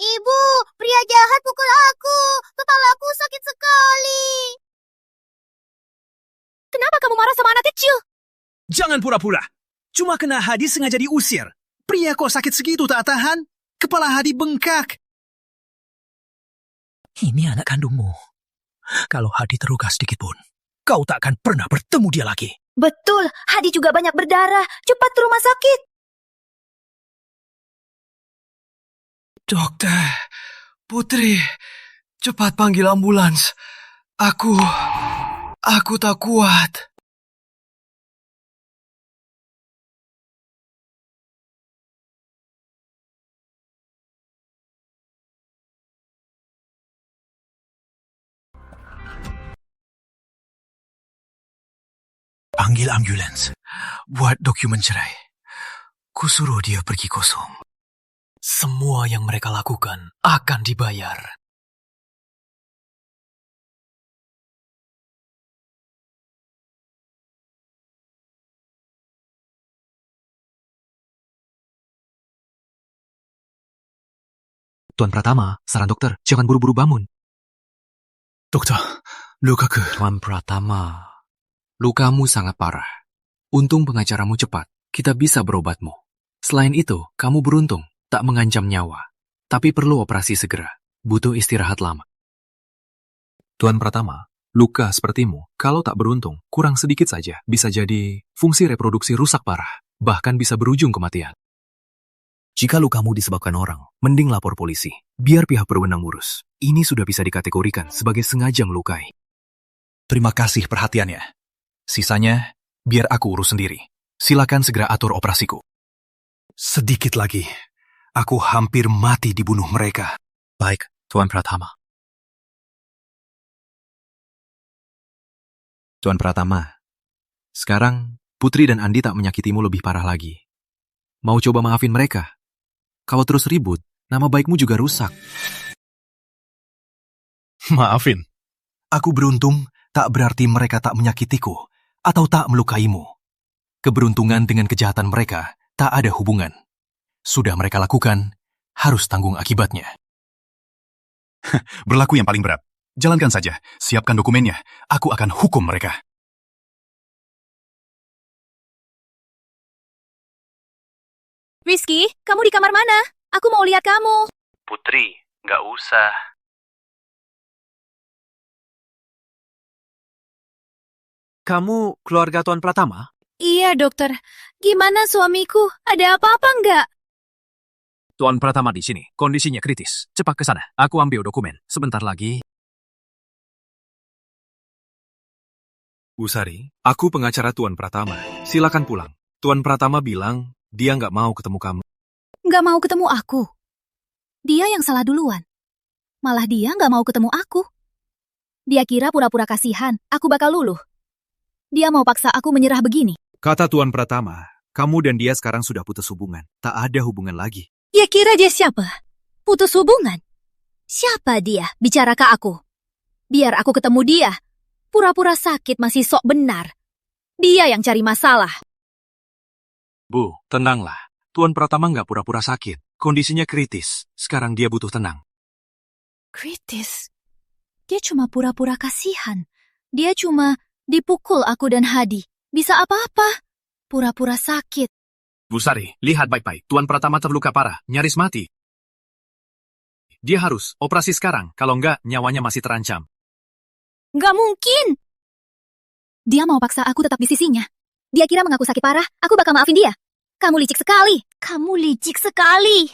Ibu, pria jahat pukul aku. Kepalaku sakit sekali. Kenapa kamu marah sama anak kecil? Jangan pura-pura. Cuma kena Hadi sengaja diusir. Pria kok sakit segitu tak tahan? Kepala Hadi bengkak. Ini anak kandungmu. Kalau Hadi terluka sedikit pun, kau tak akan pernah bertemu dia lagi. Betul, Hadi juga banyak berdarah. Cepat ke rumah sakit. Dokter, Putri, cepat panggil ambulans. Aku tak kuat. Panggil ambulans. Buat dokumen cerai. Kusuruh dia pergi kosong. Semua yang mereka lakukan akan dibayar. Tuan Pratama, saran dokter, jangan buru-buru bangun. Dokter, lukaku. Tuan Pratama, lukamu sangat parah. Untung pengacaramu cepat, kita bisa berobatmu. Selain itu, kamu beruntung, tak mengancam nyawa. Tapi perlu operasi segera, butuh istirahat lama. Tuan Pratama, luka sepertimu, kalau tak beruntung, kurang sedikit saja, bisa jadi fungsi reproduksi rusak parah, bahkan bisa berujung kematian. Jika lukamu disebabkan orang, mending lapor polisi, biar pihak berwenang urus. Ini sudah bisa dikategorikan sebagai sengaja melukai. Terima kasih perhatiannya. Sisanya, biar aku urus sendiri. Silakan segera atur operasiku. Sedikit lagi, aku hampir mati dibunuh mereka. Baik, Tuan Pratama. Tuan Pratama, sekarang Putri dan Andi tak menyakitimu lebih parah lagi. Mau coba maafin mereka? Kalau terus ribut, nama baikmu juga rusak. Maafin. Aku beruntung tak berarti mereka tak menyakitiku atau tak melukaimu. Keberuntungan dengan kejahatan mereka tak ada hubungan. Sudah mereka lakukan, harus tanggung akibatnya. Berlaku yang paling berat. Jalankan saja, siapkan dokumennya. Aku akan hukum mereka. Rizky, kamu di kamar mana? Aku mau lihat kamu. Putri, nggak usah. Kamu keluarga Tuan Pratama? Iya, dokter. Gimana suamiku? Ada apa-apa nggak? Tuan Pratama di sini, kondisinya kritis. Cepat ke sana, aku ambil dokumen. Sebentar lagi. Bu Sari, aku pengacara Tuan Pratama. Silakan pulang. Tuan Pratama bilang dia nggak mau ketemu kamu. Nggak mau ketemu aku. Dia yang salah duluan. Malah dia nggak mau ketemu aku. Dia kira pura-pura kasihan, aku bakal luluh. Dia mau paksa aku menyerah begini. Kata Tuan Pratama, kamu dan dia sekarang sudah putus hubungan. Tak ada hubungan lagi. Dia kira dia siapa? Putus hubungan? Siapa dia bicara ke aku? Biar aku ketemu dia. Pura-pura sakit masih sok benar. Dia yang cari masalah. Bu, tenanglah. Tuan Pratama nggak pura-pura sakit. Kondisinya kritis. Sekarang dia butuh tenang. Kritis? Dia cuma pura-pura kasihan. Dia cuma dipukul aku dan Hadi. Bisa apa-apa. Pura-pura sakit. Bu Sari, lihat baik-baik. Tuan Pratama terluka parah. Nyaris mati. Dia harus operasi sekarang. Kalau nggak, nyawanya masih terancam. Nggak mungkin. Dia mau paksa aku tetap di sisinya. Dia kira mengaku sakit parah, aku bakal maafin dia. Kamu licik sekali. Kamu licik sekali.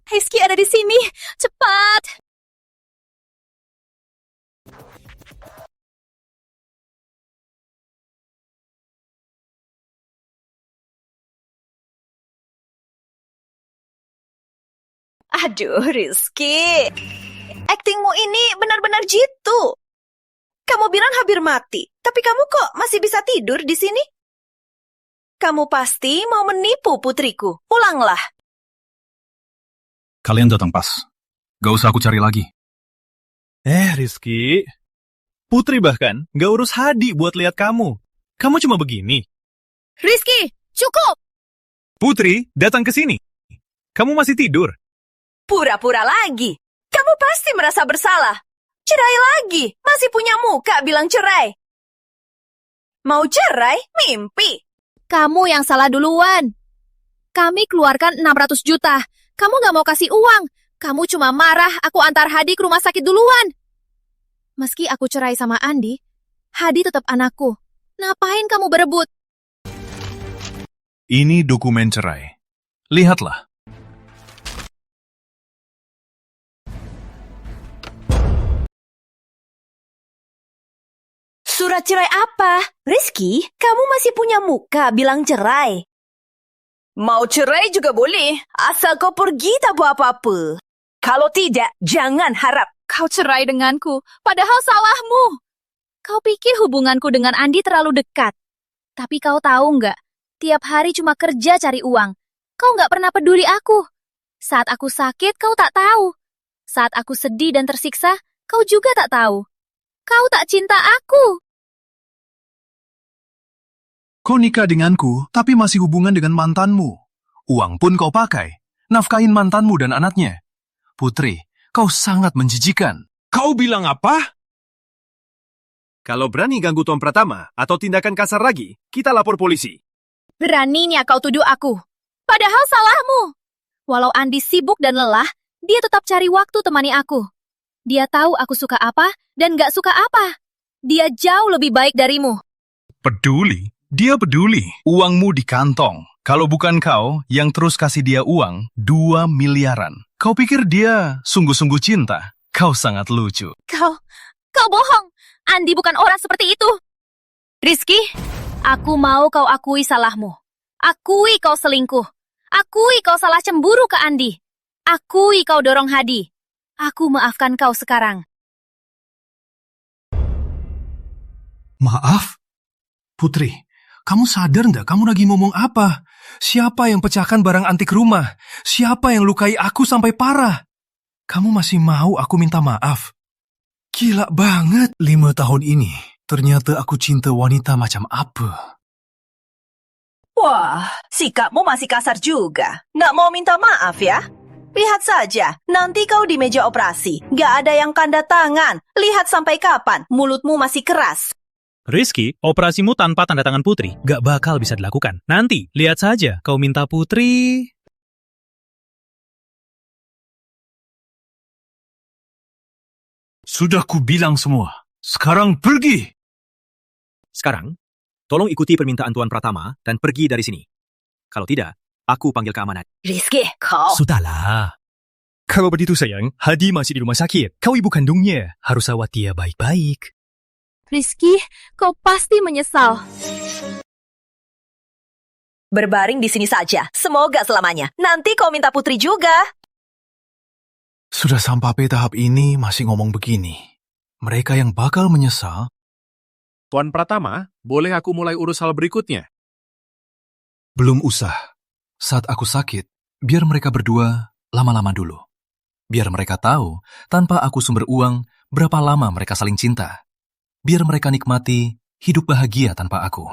Rizky ada di sini. Cepat. Aduh, Rizky. Aktingmu ini benar-benar jitu. Kamu bilang hampir mati, tapi kamu kok masih bisa tidur di sini? Kamu pasti mau menipu putriku. Pulanglah. Kalian datang pas. Gak usah aku cari lagi. Rizky. Putri bahkan gak urus Hadi buat lihat kamu. Kamu cuma begini. Rizky, cukup. Putri, datang ke sini. Kamu masih tidur. Pura-pura lagi. Kamu pasti merasa bersalah. Cerai lagi. Masih punya muka bilang cerai. Mau cerai? Mimpi. Kamu yang salah duluan. Kami keluarkan 600 juta. Kamu nggak mau kasih uang. Kamu cuma marah aku antar Hadi ke rumah sakit duluan. Meski aku cerai sama Andi, Hadi tetap anakku. Ngapain kamu berebut? Ini dokumen cerai. Lihatlah. Surat cerai apa? Rizky, kamu masih punya muka bilang cerai. Mau cerai juga boleh, asal kau pergi tak buat apa-apa. Kalau tidak, jangan harap. Kau cerai denganku, padahal salahmu. Kau pikir hubunganku dengan Andi terlalu dekat. Tapi kau tahu nggak, tiap hari cuma kerja cari uang. Kau nggak pernah peduli aku. Saat aku sakit, kau tak tahu. Saat aku sedih dan tersiksa, kau juga tak tahu. Kau tak cinta aku. Kau nikah denganku, tapi masih hubungan dengan mantanmu. Uang pun kau pakai. Nafkahin mantanmu dan anaknya. Putri, kau sangat menjijikan. Kau bilang apa? Kalau berani ganggu Tuan Pratama atau tindakan kasar lagi, kita lapor polisi. Beraninya kau tuduh aku. Padahal salahmu. Walau Andi sibuk dan lelah, dia tetap cari waktu temani aku. Dia tahu aku suka apa dan gak suka apa. Dia jauh lebih baik darimu. Peduli? Dia peduli. Uangmu di kantong. Kalau bukan kau yang terus kasih dia uang 2 miliaran. Kau pikir dia sungguh-sungguh cinta? Kau sangat lucu. Kau bohong. Andi bukan orang seperti itu. Rizky, aku mau kau akui salahmu. Akui kau selingkuh. Akui kau salah cemburu ke Andi. Akui kau dorong Hadi. Aku maafkan kau sekarang. Maaf? Putri, kamu sadar nggak kamu lagi ngomong apa? Siapa yang pecahkan barang antik rumah? Siapa yang lukai aku sampai parah? Kamu masih mau aku minta maaf? Gila banget. 5 tahun ini, ternyata aku cinta wanita macam apa? Wah, sikapmu masih kasar juga. Nggak mau minta maaf ya? Lihat saja, nanti kau di meja operasi. Nggak ada yang tanda tangan. Lihat sampai kapan mulutmu masih keras. Rizky, operasimu tanpa tanda tangan Putri gak bakal bisa dilakukan. Nanti, lihat saja, kau minta Putri... Sudah kubilang semua. Sekarang pergi. Sekarang, tolong ikuti permintaan Tuan Pratama dan pergi dari sini. Kalau tidak, aku panggil keamanan. Rizky, kau... Sudahlah. Kalau begitu sayang, Hadi masih di rumah sakit. Kau ibu kandungnya. Harus rawat dia baik-baik. Rizky, kau pasti menyesal. Berbaring di sini saja. Semoga selamanya. Nanti kau minta Putri juga. Sudah sampai tahap ini masih ngomong begini. Mereka yang bakal menyesal. Tuan Pratama, boleh aku mulai urus hal berikutnya? Belum usah. Saat aku sakit, biar mereka berdua lama-lama dulu. Biar mereka tahu, tanpa aku sumber uang, berapa lama mereka saling cinta. Biar mereka nikmati hidup bahagia tanpa aku.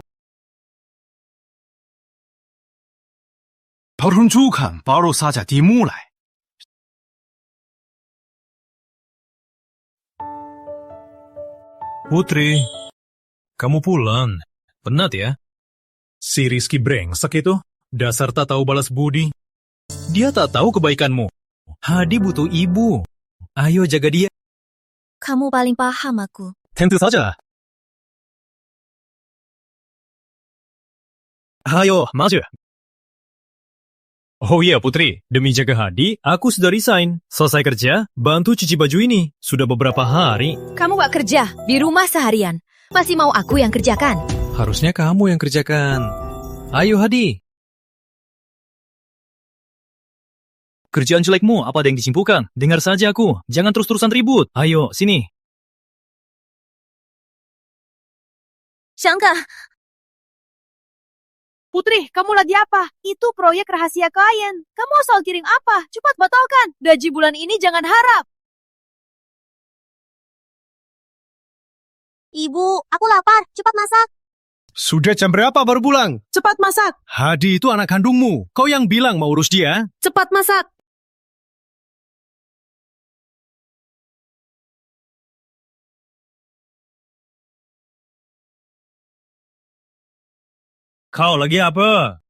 pertunjukan baru saja dimulai. Putri, kamu pulang. Penat ya? Si Rizky brengsek itu, dasar tak tahu balas budi. Dia tak tahu kebaikanmu. Hadi butuh ibu. Ayo jaga dia. Kamu paling paham aku. Tentu saja. Ayo, maju. Oh iya Putri, demi jaga Hadi, aku sudah resign. Selesai kerja, bantu cuci baju ini. Sudah beberapa hari. Kamu gak kerja, di rumah seharian. Masih mau aku yang kerjakan? Harusnya kamu yang kerjakan. Ayo Hadi. Kerjaan jelekmu, apa ada yang disimpulkan? Dengar saja aku, jangan terus-terusan ribut. Ayo, sini. Syangka. Putri, kamu lagi apa? Itu proyek rahasia klien. Kamu asal kirim apa? Cepat batalkan. Gaji bulan ini jangan harap. Ibu, aku lapar. Cepat masak. Sudah jam berapa baru pulang? Cepat masak! Hadi itu anak kandungmu. Kau yang bilang mau urus dia. Cepat masak! Kau lagi apa?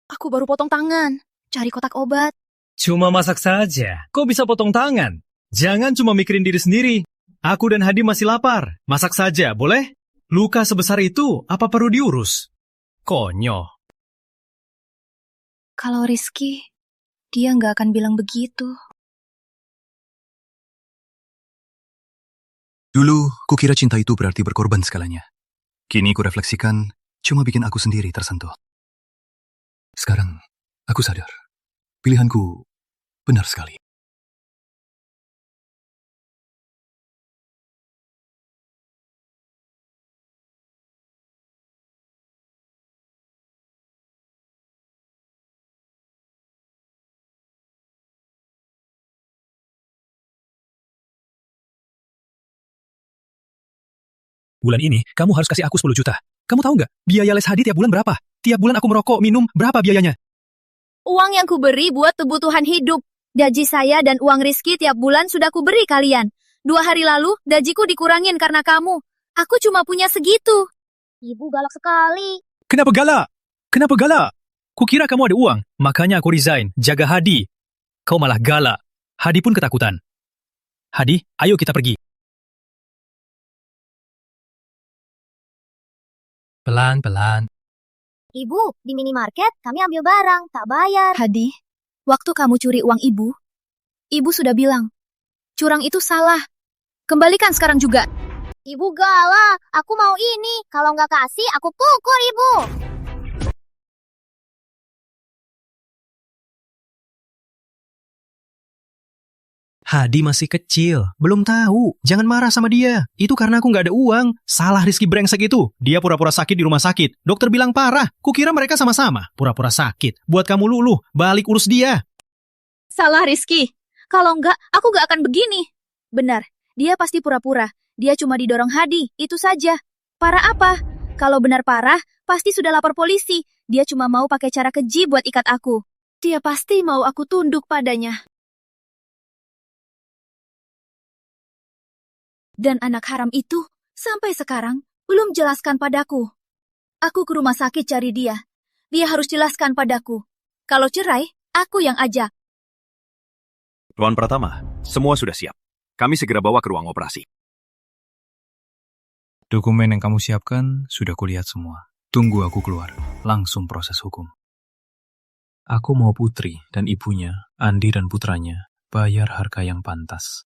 Aku baru potong tangan. Cari kotak obat. Cuma masak saja. Kau bisa potong tangan. Jangan cuma mikirin diri sendiri. Aku dan Hadi masih lapar. Masak saja, boleh? Luka sebesar itu, apa perlu diurus? Konyol. Kalau Rizky, dia nggak akan bilang begitu. Dulu, kukira cinta itu berarti berkorban segalanya. Kini kurefleksikan, cuma bikin aku sendiri tersentuh. Sekarang, aku sadar. Pilihanku benar sekali. Bulan ini, kamu harus kasih aku 10 juta. Kamu tahu nggak, biaya les Hadi tiap bulan berapa? Tiap bulan aku merokok, minum, berapa biayanya? Uang yang kuberi buat kebutuhan hidup. Gaji saya dan uang Rizky tiap bulan sudah kuberi kalian. 2 hari lalu, gajiku dikurangin karena kamu. Aku cuma punya segitu. Ibu galak sekali. Kenapa galak? Kenapa galak? Kukira kamu ada uang, makanya aku resign, jaga Hadi. Kau malah galak. Hadi pun ketakutan. Hadi, ayo kita pergi. Pelan-pelan. Ibu, di minimarket kami ambil barang, tak bayar. Hadi, waktu kamu curi uang ibu sudah bilang, curang itu salah. Kembalikan sekarang juga. Ibu galak, aku mau ini. Kalau nggak kasih, aku pukul ibu. Hadi masih kecil, belum tahu. Jangan marah sama dia. Itu karena aku nggak ada uang. Salah Rizky brengsek itu. Dia pura-pura sakit di rumah sakit. Dokter bilang parah. Kukira mereka sama-sama. Pura-pura sakit. Buat kamu luluh, balik urus dia. Salah Rizky. Kalau enggak, aku nggak akan begini. Benar, dia pasti pura-pura. Dia cuma didorong Hadi, itu saja. Parah apa? Kalau benar parah, pasti sudah lapor polisi. Dia cuma mau pakai cara keji buat ikat aku. Dia pasti mau aku tunduk padanya. Dan anak haram itu, sampai sekarang, belum jelaskan padaku. Aku ke rumah sakit cari dia. Dia harus jelaskan padaku. Kalau cerai, aku yang ajak. Tuan Pratama, semua sudah siap. Kami segera bawa ke ruang operasi. Dokumen yang kamu siapkan sudah kulihat semua. Tunggu aku keluar, langsung proses hukum. Aku mau Putri dan ibunya, Andi dan putranya, bayar harga yang pantas.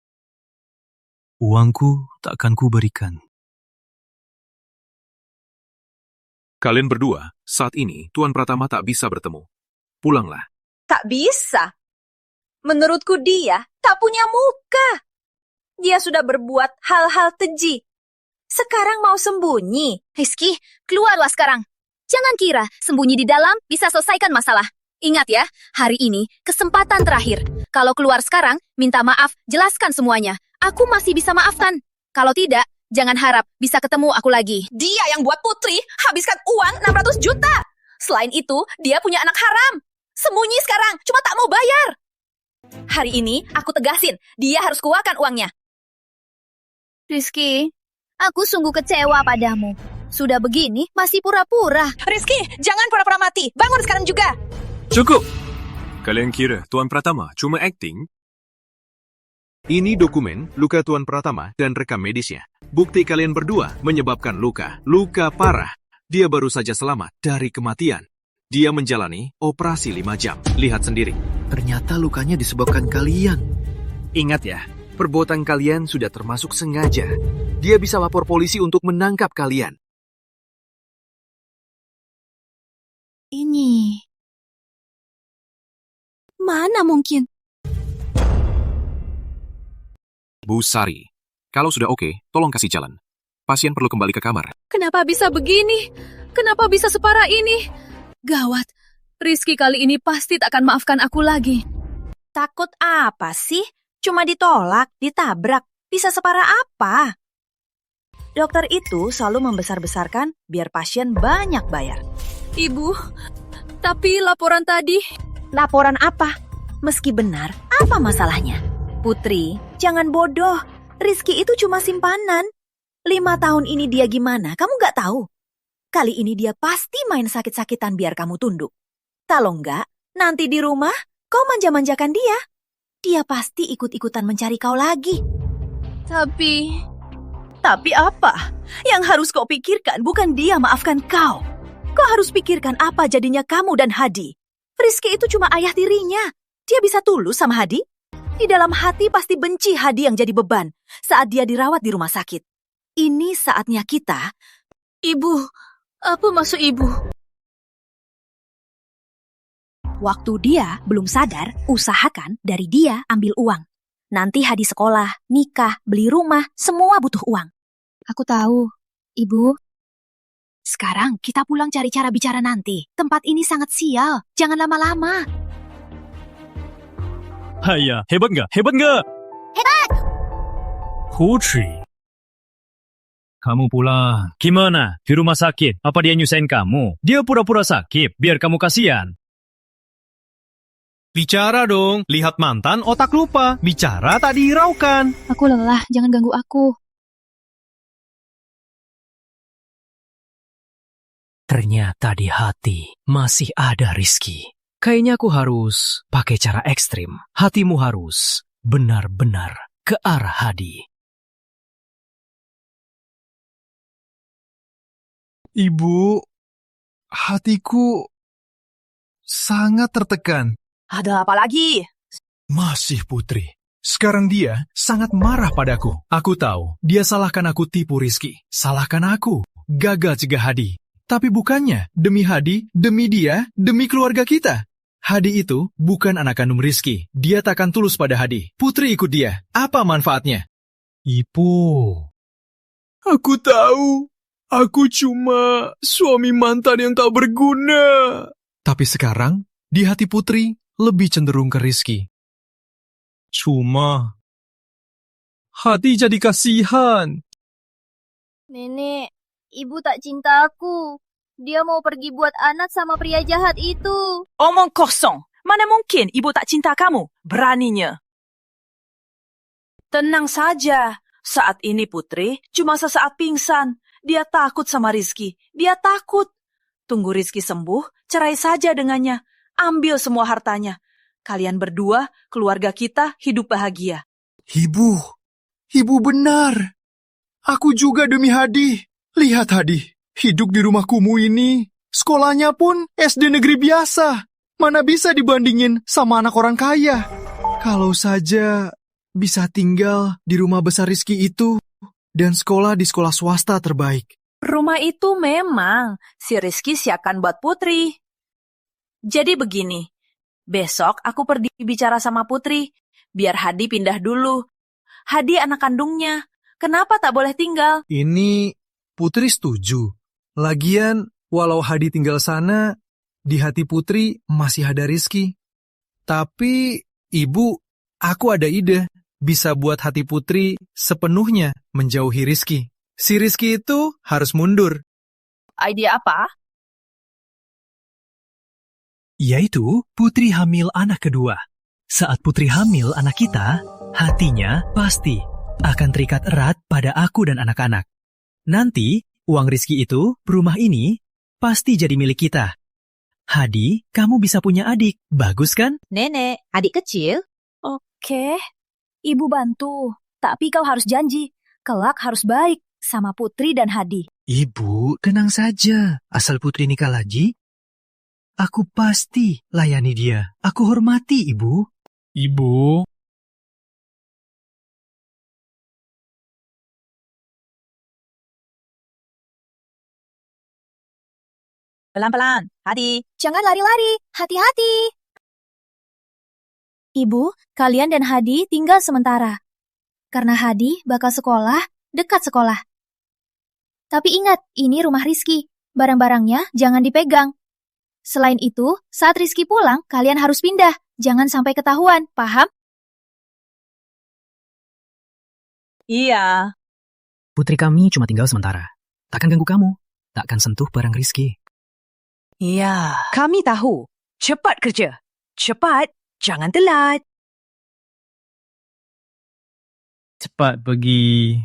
Uangku takkan kuberikan. Kalian berdua, saat ini Tuan Pratama tak bisa bertemu. Pulanglah. Tak bisa. Menurutku dia tak punya muka. Dia sudah berbuat hal-hal keji. Sekarang mau sembunyi. Rizky, keluarlah sekarang. Jangan kira sembunyi di dalam bisa selesaikan masalah. Ingat ya, hari ini kesempatan terakhir. Kalau keluar sekarang, minta maaf, jelaskan semuanya. Aku masih bisa maafkan. Kalau tidak, jangan harap bisa ketemu aku lagi. Dia yang buat Putri habiskan uang 600 juta. Selain itu, dia punya anak haram. Sembunyi sekarang, cuma tak mau bayar. Hari ini aku tegasin, dia harus keluarkan uangnya. Rizky, aku sungguh kecewa padamu. Sudah begini, masih pura-pura. Rizky, jangan pura-pura mati. Bangun sekarang juga. Cukup! Kalian kira Tuan Pratama cuma acting? Ini dokumen luka Tuan Pratama dan rekam medisnya. Bukti kalian berdua menyebabkan luka. Luka parah. Dia baru saja selamat dari kematian. Dia menjalani operasi 5 jam. Lihat sendiri. Ternyata lukanya disebabkan kalian. Ingat ya, perbuatan kalian sudah termasuk sengaja. Dia bisa lapor polisi untuk menangkap kalian. Ini... Mana mungkin? Bu Sari, kalau sudah oke, tolong kasih jalan. Pasien perlu kembali ke kamar. Kenapa bisa begini? Kenapa bisa separah ini? Gawat, Rizky kali ini pasti tak akan maafkan aku lagi. Takut apa sih? Cuma ditolak, ditabrak. Bisa separah apa? Dokter itu selalu membesar-besarkan biar pasien banyak bayar. Ibu, tapi laporan tadi... Laporan apa? Meski benar, apa masalahnya? Putri, jangan bodoh. Rizky itu cuma simpanan. 5 tahun ini dia gimana, kamu gak tahu? Kali ini dia pasti main sakit-sakitan biar kamu tunduk. Kalau enggak, nanti di rumah kau manja-manjakan dia. Dia pasti ikut-ikutan mencari kau lagi. Tapi apa? Yang harus kau pikirkan bukan dia maafkan kau. Kau harus pikirkan apa jadinya kamu dan Hadi. Rizky itu cuma ayah tirinya. Dia bisa tulus sama Hadi? Di dalam hati pasti benci Hadi yang jadi beban saat dia dirawat di rumah sakit. Ini saatnya kita... Ibu, apa maksud ibu? Waktu dia belum sadar, usahakan dari dia ambil uang. Nanti Hadi sekolah, nikah, beli rumah, semua butuh uang. Aku tahu, Ibu. Sekarang kita pulang cari cara bicara nanti. Tempat ini sangat sial, jangan lama-lama. Haya, hebat nggak? Hebat nggak? Hebat! Putri. Kamu pulang. Gimana? Di rumah sakit? Apa dia nyusahin kamu? Dia pura-pura sakit, biar kamu kasihan. Bicara dong, lihat mantan otak lupa. Bicara tak dihiraukan. Aku lelah, jangan ganggu aku. Ternyata di hati masih ada Rizky. Kayaknya aku harus pakai cara ekstrim. Hatimu harus benar-benar ke arah Hadi. Ibu, hatiku sangat tertekan. Ada apa lagi? Masih Putri. Sekarang dia sangat marah padaku. Aku tahu, dia salahkan aku tipu Rizky. Salahkan aku, gagal cegah Hadi. Tapi bukannya, demi Hadi, demi dia, demi keluarga kita. Hadi itu bukan anak kandung Rizky. Dia takkan tulus pada Hadi. Putri ikut dia. Apa manfaatnya? Ibu, aku tahu. Aku cuma suami mantan yang tak berguna. Tapi sekarang, di hati Putri lebih cenderung ke Rizky. Cuma hati jadi kasihan. Nenek, ibu tak cinta aku. Dia mau pergi buat anak sama pria jahat itu. Omong kosong. Mana mungkin ibu tak cinta kamu? Beraninya. Tenang saja. Saat ini Putri cuma sesaat pingsan. Dia takut sama Rizky. Dia takut. Tunggu Rizky sembuh, cerai saja dengannya. Ambil semua hartanya. Kalian berdua, keluarga kita hidup bahagia. Ibu benar. Aku juga demi Hadi. Lihat Hadi, hidup di rumah kumuh ini. Sekolahnya pun SD negeri biasa. Mana bisa dibandingin sama anak orang kaya. Kalau saja bisa tinggal di rumah besar Rizky itu dan sekolah di sekolah swasta terbaik. Rumah itu memang si Rizky siapkan buat Putri. Jadi begini, besok aku pergi bicara sama Putri, biar Hadi pindah dulu. Hadi anak kandungnya, kenapa tak boleh tinggal? Ini Putri setuju. Lagian, walau Hadi tinggal sana, di hati Putri masih ada Rizky. Tapi, Ibu, aku ada ide. Bisa buat hati Putri sepenuhnya menjauhi Rizky. Si Rizky itu harus mundur. Ide apa? Yaitu Putri hamil anak kedua. Saat Putri hamil anak kita, hatinya pasti akan terikat erat pada aku dan anak-anak. Nanti, uang Rizky itu, rumah ini, pasti jadi milik kita. Hadi, kamu bisa punya adik. Bagus kan? Nenek, adik kecil? Oke, ibu bantu. Tapi kau harus janji, kelak harus baik sama Putri dan Hadi. Ibu, tenang saja. Asal Putri nikah lagi, aku pasti layani dia. Aku hormati ibu. Ibu, Pelan-pelan, Hadi. Jangan lari-lari, hati-hati. Ibu, kalian dan Hadi tinggal sementara. Karena Hadi bakal sekolah, dekat sekolah. Tapi ingat, ini rumah Rizky. Barang-barangnya jangan dipegang. Selain itu, saat Rizky pulang, kalian harus pindah. Jangan sampai ketahuan, paham? Iya. Putri kami cuma tinggal sementara. Takkan ganggu kamu. Takkan sentuh barang Rizky. Ya, kami tahu. Cepat kerja. Cepat, jangan telat. Cepat pergi.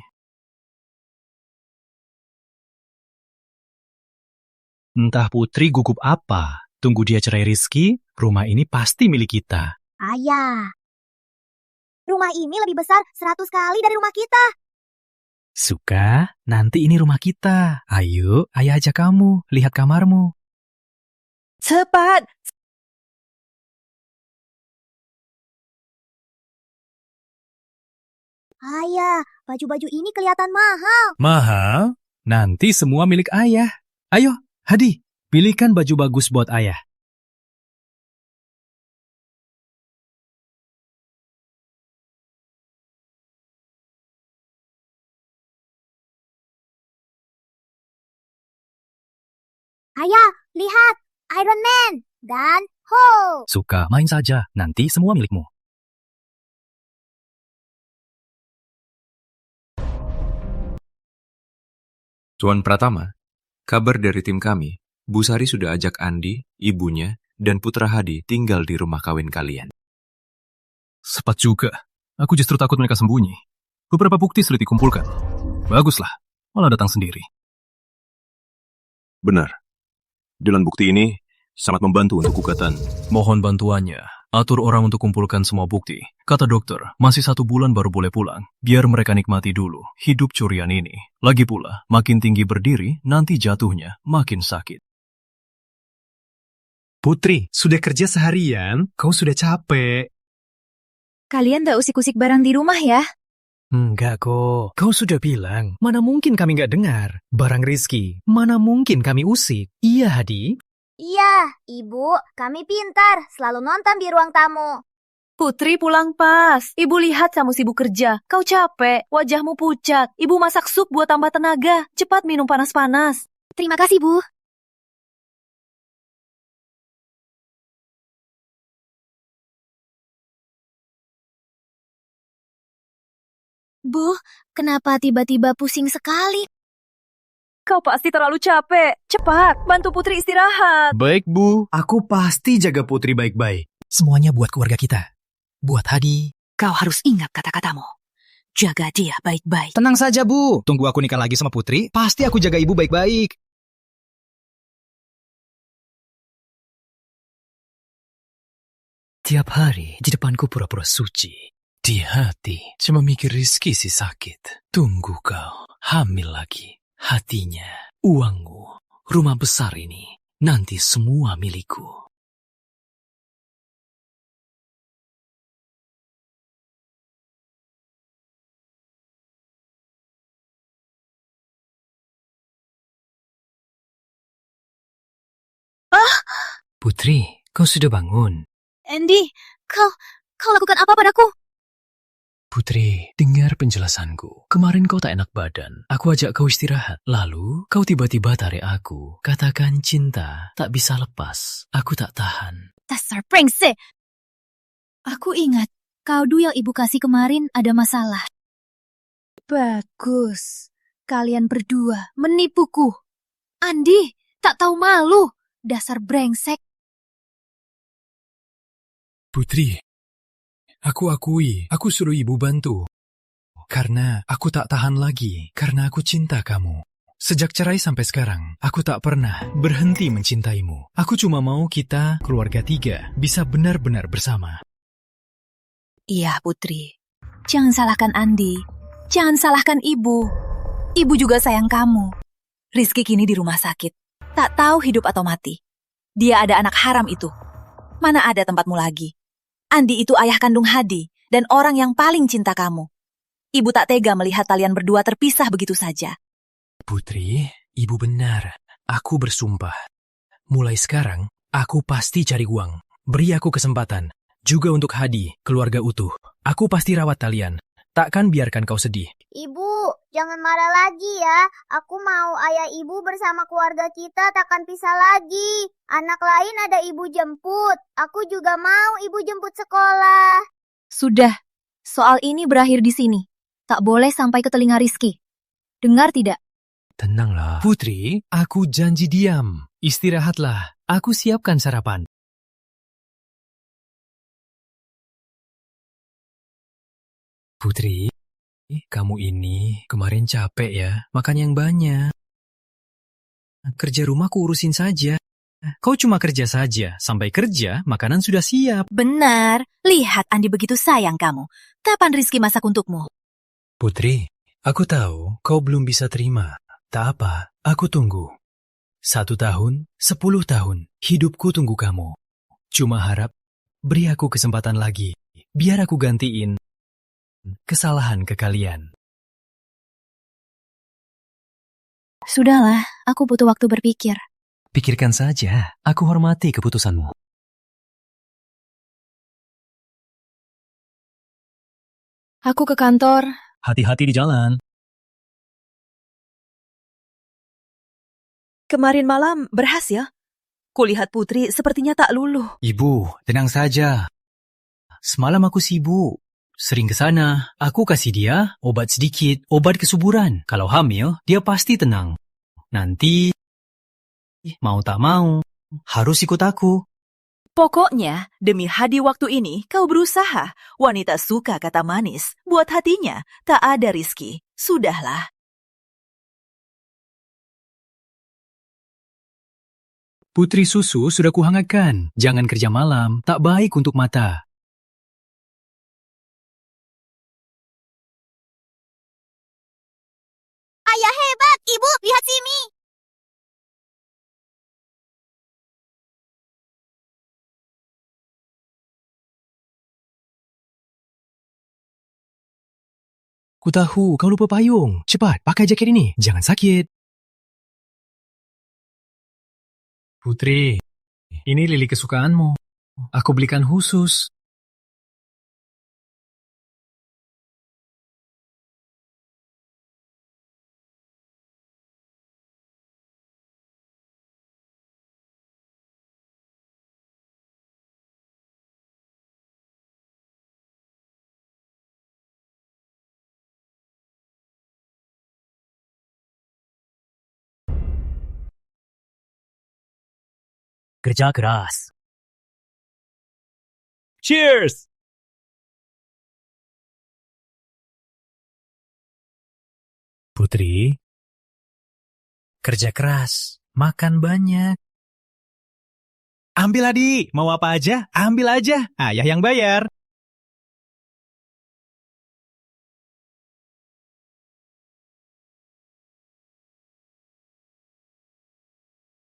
Entah Putri gugup apa. Tunggu dia cerai Rizky, rumah ini pasti milik kita. Ayah. Rumah ini lebih besar 100 kali dari rumah kita. Suka? Nanti ini rumah kita. Ayo, ayah ajak kamu. Lihat kamarmu. Cepat. Ayah, baju-baju ini kelihatan mahal. Mahal? Nanti semua milik ayah. Ayo, Hadi, pilihkan baju bagus buat ayah. Ayah, lihat. Iron Man dan Hulk. Suka, main saja. Nanti semua milikmu. Tuan Pratama, kabar dari tim kami, Bu Sari sudah ajak Andi, ibunya, dan Putra Hadi tinggal di rumah kawin kalian. Sepat juga. Aku justru takut mereka sembunyi. Beberapa bukti sudah dikumpulkan. Baguslah, malah datang sendiri. Benar. Dengan bukti ini, sangat membantu untuk gugatan. Mohon bantuannya. Atur orang untuk kumpulkan semua bukti. Kata dokter, masih 1 bulan baru boleh pulang. Biar mereka nikmati dulu hidup curian ini. Lagi pula, makin tinggi berdiri, nanti jatuhnya makin sakit. Putri, sudah kerja seharian? Kau sudah capek. Kalian gak usik-usik barang di rumah ya? Enggak kok. Kau sudah bilang, mana mungkin kami nggak dengar. Barang Rizky, mana mungkin kami usik. Iya, Hadi? Iya, Ibu. Kami pintar. Selalu nonton di ruang tamu. Putri pulang pas. Ibu lihat kamu sibuk kerja. Kau capek, wajahmu pucat. Ibu masak sup buat tambah tenaga. Cepat minum panas-panas. Terima kasih, Bu. Bu, kenapa tiba-tiba pusing sekali? Kau pasti terlalu capek. Cepat, bantu Putri istirahat. Baik, Bu. Aku pasti jaga Putri baik-baik. Semuanya buat keluarga kita. Buat Hadi. Kau harus ingat kata-katamu. Jaga dia baik-baik. Tenang saja, Bu. Tunggu aku nikah lagi sama Putri, pasti aku jaga ibu baik-baik. Tiap hari di depanku pura-pura suci. Di hati cuma mikir Rizky si sakit. Tunggu kau hamil lagi. Hatinya, uangmu, rumah besar ini, nanti semua milikku. Putri, kau sudah bangun. Andy, kau lakukan apa padaku? Putri, dengar penjelasanku. Kemarin kau tak enak badan. Aku ajak kau istirahat. Lalu, kau tiba-tiba tarik aku. Katakan cinta tak bisa lepas. Aku tak tahan. Dasar brengsek. Aku ingat, kado yang ibu kasih kemarin ada masalah. Bagus. Kalian berdua menipuku. Andi, tak tahu malu. Dasar brengsek. Putri, aku akui, aku suruh ibu bantu. Karena aku tak tahan lagi, karena aku cinta kamu. Sejak cerai sampai sekarang, aku tak pernah berhenti mencintaimu. Aku cuma mau kita, keluarga 3, bisa benar-benar bersama. Iya, Putri. Jangan salahkan Andi. Jangan salahkan ibu. Ibu juga sayang kamu. Rizky kini di rumah sakit. Tak tahu hidup atau mati. Dia ada anak haram itu. Mana ada tempatmu lagi? Andi itu ayah kandung Hadi dan orang yang paling cinta kamu. Ibu tak tega melihat kalian berdua terpisah begitu saja. Putri, ibu benar. Aku bersumpah. Mulai sekarang, aku pasti cari uang. Beri aku kesempatan. Juga untuk Hadi, keluarga utuh. Aku pasti rawat kalian. Takkan biarkan kau sedih. Ibu, jangan marah lagi ya. Aku mau ayah ibu bersama keluarga kita takkan pisah lagi. Anak lain ada ibu jemput. Aku juga mau ibu jemput sekolah. Sudah, soal ini berakhir di sini. Tak boleh sampai ke telinga Rizky. Dengar tidak? Tenanglah. Putri, aku janji diam. Istirahatlah. Aku siapkan sarapan. Putri, kamu ini kemarin capek ya. Makan yang banyak. Kerja rumah ku urusin saja. Kau cuma kerja saja. Sampai kerja, makanan sudah siap. Benar. Lihat Andi begitu sayang kamu. Kapan Rizky masak untukmu? Putri, aku tahu kau belum bisa terima. Tak apa, aku tunggu. 1 tahun, 10 tahun, hidupku tunggu kamu. Cuma harap, beri aku kesempatan lagi. Biar aku gantiin kesalahan ke kalian. Sudahlah, aku butuh waktu berpikir. Pikirkan saja, aku hormati keputusanmu. Aku ke kantor. Hati-hati di jalan. Kemarin malam berhasil. Kulihat Putri sepertinya tak luluh. Ibu, tenang saja. Semalam aku sibuk. Sering ke sana. Aku kasih dia obat sedikit, obat kesuburan. Kalau hamil, dia pasti tenang. Nanti, mau tak mau, harus ikut aku. Pokoknya, demi Hadi waktu ini, kau berusaha. Wanita suka kata manis. Buat hatinya, tak ada Rizky. Sudahlah. Putri susu sudah kuhangatkan. Jangan kerja malam, tak baik untuk mata. Ayah hebat, Ibu, lihat sini. Ku tahu kau lupa payung. Cepat, pakai jaket ini. Jangan sakit. Putri, ini lili kesukaanmu. Aku belikan khusus. Kerja keras. Cheers! Putri, kerja keras, makan banyak. Ambil Adi, mau apa aja, ambil aja. Ayah yang bayar.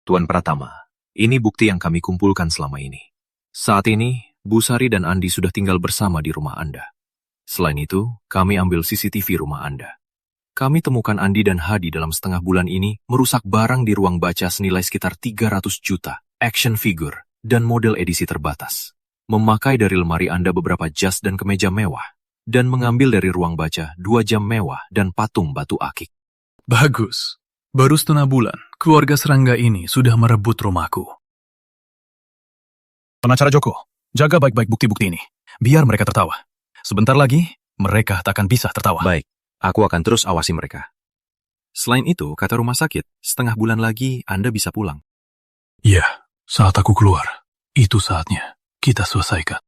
Tuan Pratama, ini bukti yang kami kumpulkan selama ini. Saat ini, Bu Sari dan Andi sudah tinggal bersama di rumah Anda. Selain itu, kami ambil CCTV rumah Anda. Kami temukan Andi dan Hadi dalam setengah bulan ini merusak barang di ruang baca senilai sekitar 300 juta, action figure, dan model edisi terbatas. Memakai dari lemari Anda beberapa jas dan kemeja mewah, dan mengambil dari ruang baca 2 jam mewah dan patung batu akik. Bagus. Baru setengah bulan, keluarga serangga ini sudah merebut rumahku. Pengacara Joko, jaga baik-baik bukti-bukti ini. Biar mereka tertawa. Sebentar lagi, mereka tak akan bisa tertawa. Baik, aku akan terus awasi mereka. Selain itu, kata rumah sakit, setengah bulan lagi Anda bisa pulang. Ya, saat aku keluar, itu saatnya kita selesaikan.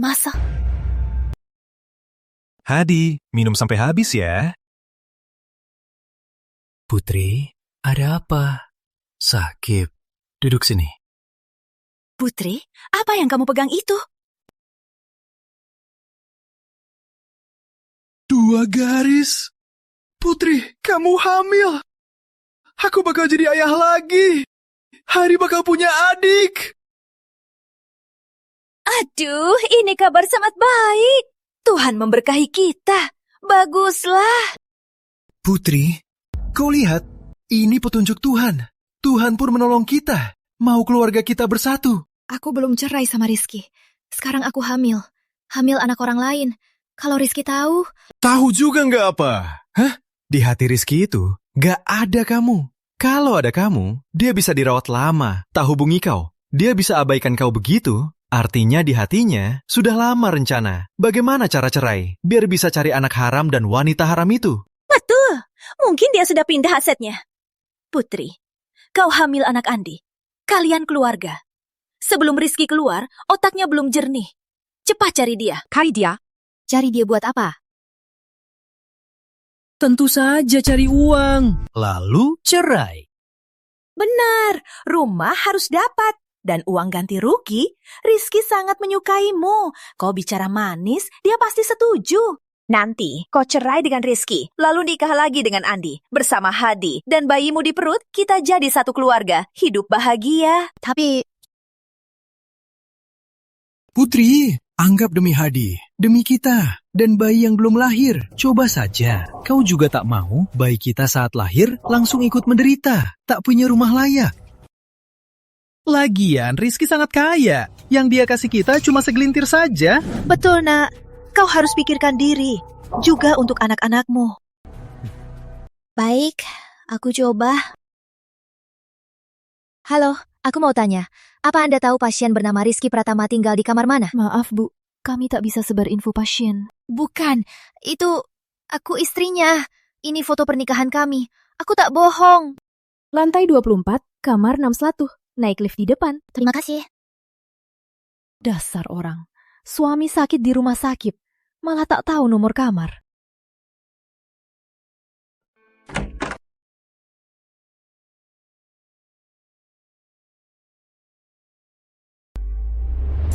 Masa? Hadi, minum sampai habis ya. Putri, ada apa? Sakit. Duduk sini. Putri, apa yang kamu pegang itu? 2 garis. Putri, kamu hamil. Aku bakal jadi ayah lagi. Hari bakal punya adik. Aduh, ini kabar sangat baik. Tuhan memberkahi kita. Baguslah. Putri, kau lihat, ini petunjuk Tuhan. Tuhan pun menolong kita. Mau keluarga kita bersatu. Aku belum cerai sama Rizky. Sekarang aku hamil. Hamil anak orang lain. Kalau Rizky tahu... Tahu juga nggak apa? Hah? Di hati Rizky itu, gak ada kamu. Kalau ada kamu, dia bisa dirawat lama, tak hubungi kau. Dia bisa abaikan kau begitu, artinya di hatinya sudah lama rencana. Bagaimana cara cerai, biar bisa cari anak haram dan wanita haram itu? Betul, mungkin dia sudah pindah asetnya. Putri, kau hamil anak Andi. Kalian keluarga. Sebelum Rizky keluar, otaknya belum jernih. Cepat cari dia. Cari dia? Cari dia buat apa? Tentu saja cari uang. Lalu cerai. Benar, rumah harus dapat. Dan uang ganti rugi, Rizky sangat menyukaimu. Kau bicara manis, dia pasti setuju. Nanti, kau cerai dengan Rizky, lalu nikah lagi dengan Andi. Bersama Hadi dan bayimu di perut, kita jadi satu keluarga. Hidup bahagia. Tapi... Putri, anggap demi Hadi, demi kita, dan bayi yang belum lahir. Coba saja, kau juga tak mau bayi kita saat lahir langsung ikut menderita, tak punya rumah layak. Lagian, Rizky sangat kaya. Yang dia kasih kita cuma segelintir saja. Betul, nak. Kau harus pikirkan diri, juga untuk anak-anakmu. Baik, aku coba. Halo, aku mau tanya. Apa Anda tahu pasien bernama Rizky Pratama tinggal di kamar mana? Maaf, Bu. Kami tak bisa sebar info pasien. Bukan, itu aku istrinya. Ini foto pernikahan kami. Aku tak bohong. Lantai 24, kamar 61. Naik lift di depan. Terima kasih. Dasar orang. Suami sakit di rumah sakit. Malah tak tahu nomor kamar.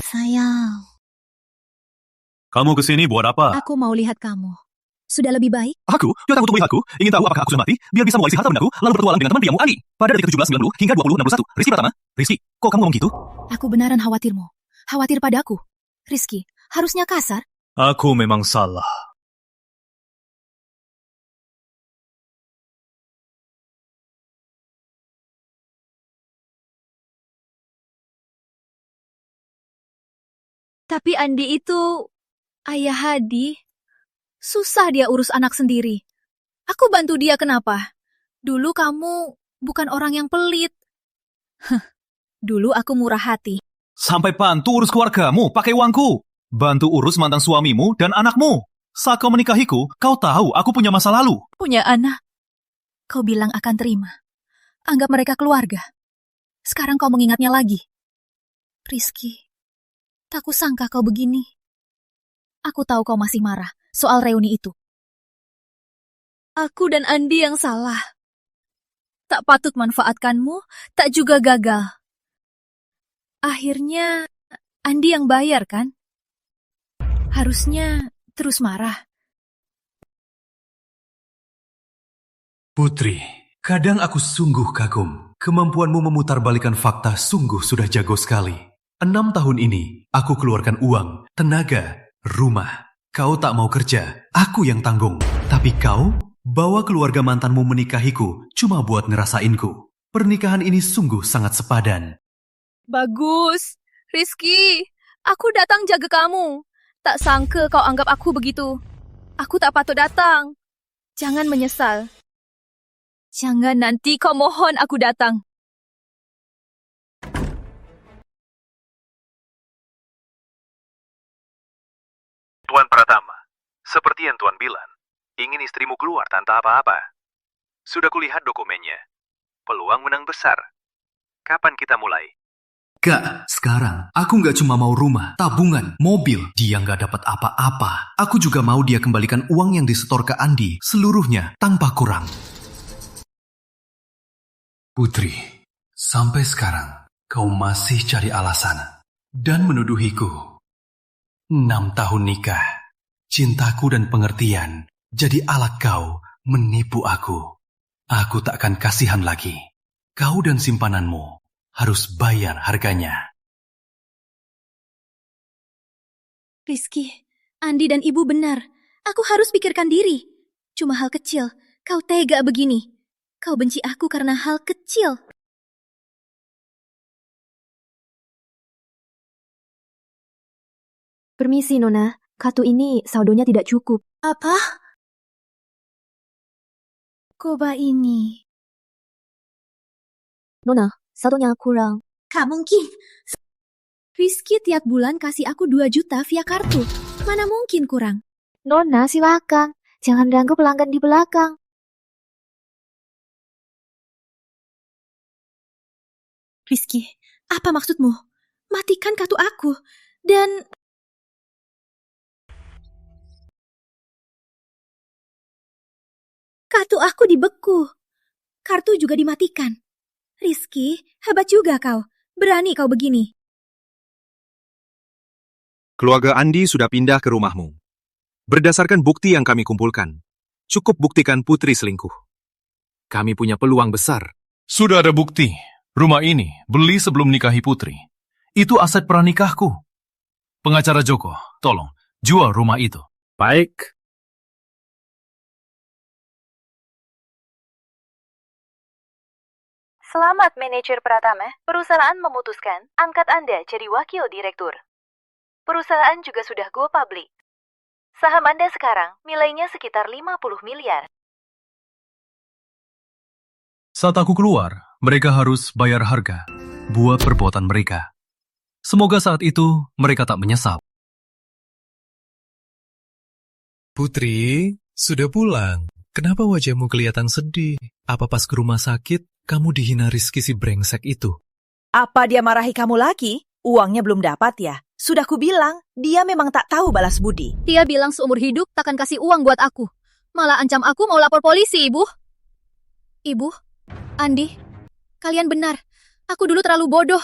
Sayang. Kamu kesini buat apa? Aku mau lihat kamu. Sudah lebih baik? Aku? Datang untuk melihatku? Ingin tahu apakah aku sudah mati? Biar bisa mewarisi harta bendaku, lalu bertualang dengan teman priamu, Andi. Pada detik 17.90 hingga 20.61. Rizky Pratama? Rizky, kok kamu ngomong gitu? Aku benaran khawatirmu. Khawatir padaku. Rizky, harusnya kasar. Aku memang salah. Tapi Andi itu ayah Hadi. Susah dia urus anak sendiri. Aku bantu dia kenapa? Dulu kamu bukan orang yang pelit. Dulu aku murah hati. Sampai bantu urus keluargamu pakai uangku. Bantu urus mantan suamimu dan anakmu. Saat kau menikahiku, kau tahu aku punya masa lalu. Punya anak. Kau bilang akan terima. Anggap mereka keluarga. Sekarang kau mengingatnya lagi. Rizky, tak kusangka kau begini. Aku tahu kau masih marah soal reuni itu. Aku dan Andi yang salah. Tak patut manfaatkanmu, tak juga gagal. Akhirnya, Andi yang bayar kan? Harusnya terus marah. Putri, kadang aku sungguh kagum. Kemampuanmu memutarbalikkan fakta sungguh sudah jago sekali. 6 tahun ini, aku keluarkan uang, tenaga, rumah. Kau tak mau kerja, aku yang tanggung. Tapi kau bawa keluarga mantanmu menikahiku cuma buat ngerasainku. Pernikahan ini sungguh sangat sepadan. Bagus, Rizky. Aku datang jaga kamu. Tak sangka kau anggap aku begitu. Aku tak patut datang. Jangan menyesal. Jangan nanti kau mohon aku datang. Tuan Pratama, seperti yang Tuan bilang, ingin istrimu keluar tanpa apa-apa. Sudah kulihat dokumennya. Peluang menang besar. Kapan kita mulai? Gak, sekarang aku gak cuma mau rumah, tabungan, mobil. Dia gak dapat apa-apa. Aku juga mau dia kembalikan uang yang disetor ke Andi, seluruhnya tanpa kurang. Putri, sampai sekarang kau masih cari alasan dan menuduhiku. 6 tahun nikah, cintaku dan pengertian jadi alat kau menipu aku. Aku tak akan kasihan lagi. Kau dan simpananmu harus bayar harganya. Rizky, Andi dan Ibu benar. Aku harus pikirkan diri. Cuma hal kecil, kau tega begini. Kau benci aku karena hal kecil. Permisi, Nona. Kartu ini saldonya tidak cukup. Apa? Koba ini. Nona, satunya kurang. Gak mungkin. Rizky tiap bulan kasih aku 2 juta via kartu. Mana mungkin kurang? Nona, silakan. Jangan ganggu pelanggan di belakang. Rizky, apa maksudmu? Matikan kartu aku. Dan... kartu aku dibeku. Kartu juga dimatikan. Rizky, hebat juga kau. Berani kau begini. Keluarga Andi sudah pindah ke rumahmu. Berdasarkan bukti yang kami kumpulkan, cukup buktikan Putri selingkuh. Kami punya peluang besar. Sudah ada bukti. Rumah ini beli sebelum nikahi Putri. Itu aset pranikahku. Pengacara Joko, tolong, jual rumah itu. Baik. Selamat manajer Pratama, perusahaan memutuskan angkat Anda jadi wakil direktur. Perusahaan juga sudah go public. Saham Anda sekarang nilainya sekitar 50 miliar. Saat aku keluar, mereka harus bayar harga buat perbuatan mereka. Semoga saat itu mereka tak menyesal. Putri, sudah pulang. Kenapa wajahmu kelihatan sedih? Apa pas ke rumah sakit, kamu dihina Rizky si brengsek itu? Apa dia marahi kamu lagi? Uangnya belum dapat ya? Sudah kubilang, dia memang tak tahu balas budi. Dia bilang seumur hidup takkan kasih uang buat aku. Malah ancam aku mau lapor polisi, Ibu. Ibu, Andi, kalian benar. Aku dulu terlalu bodoh.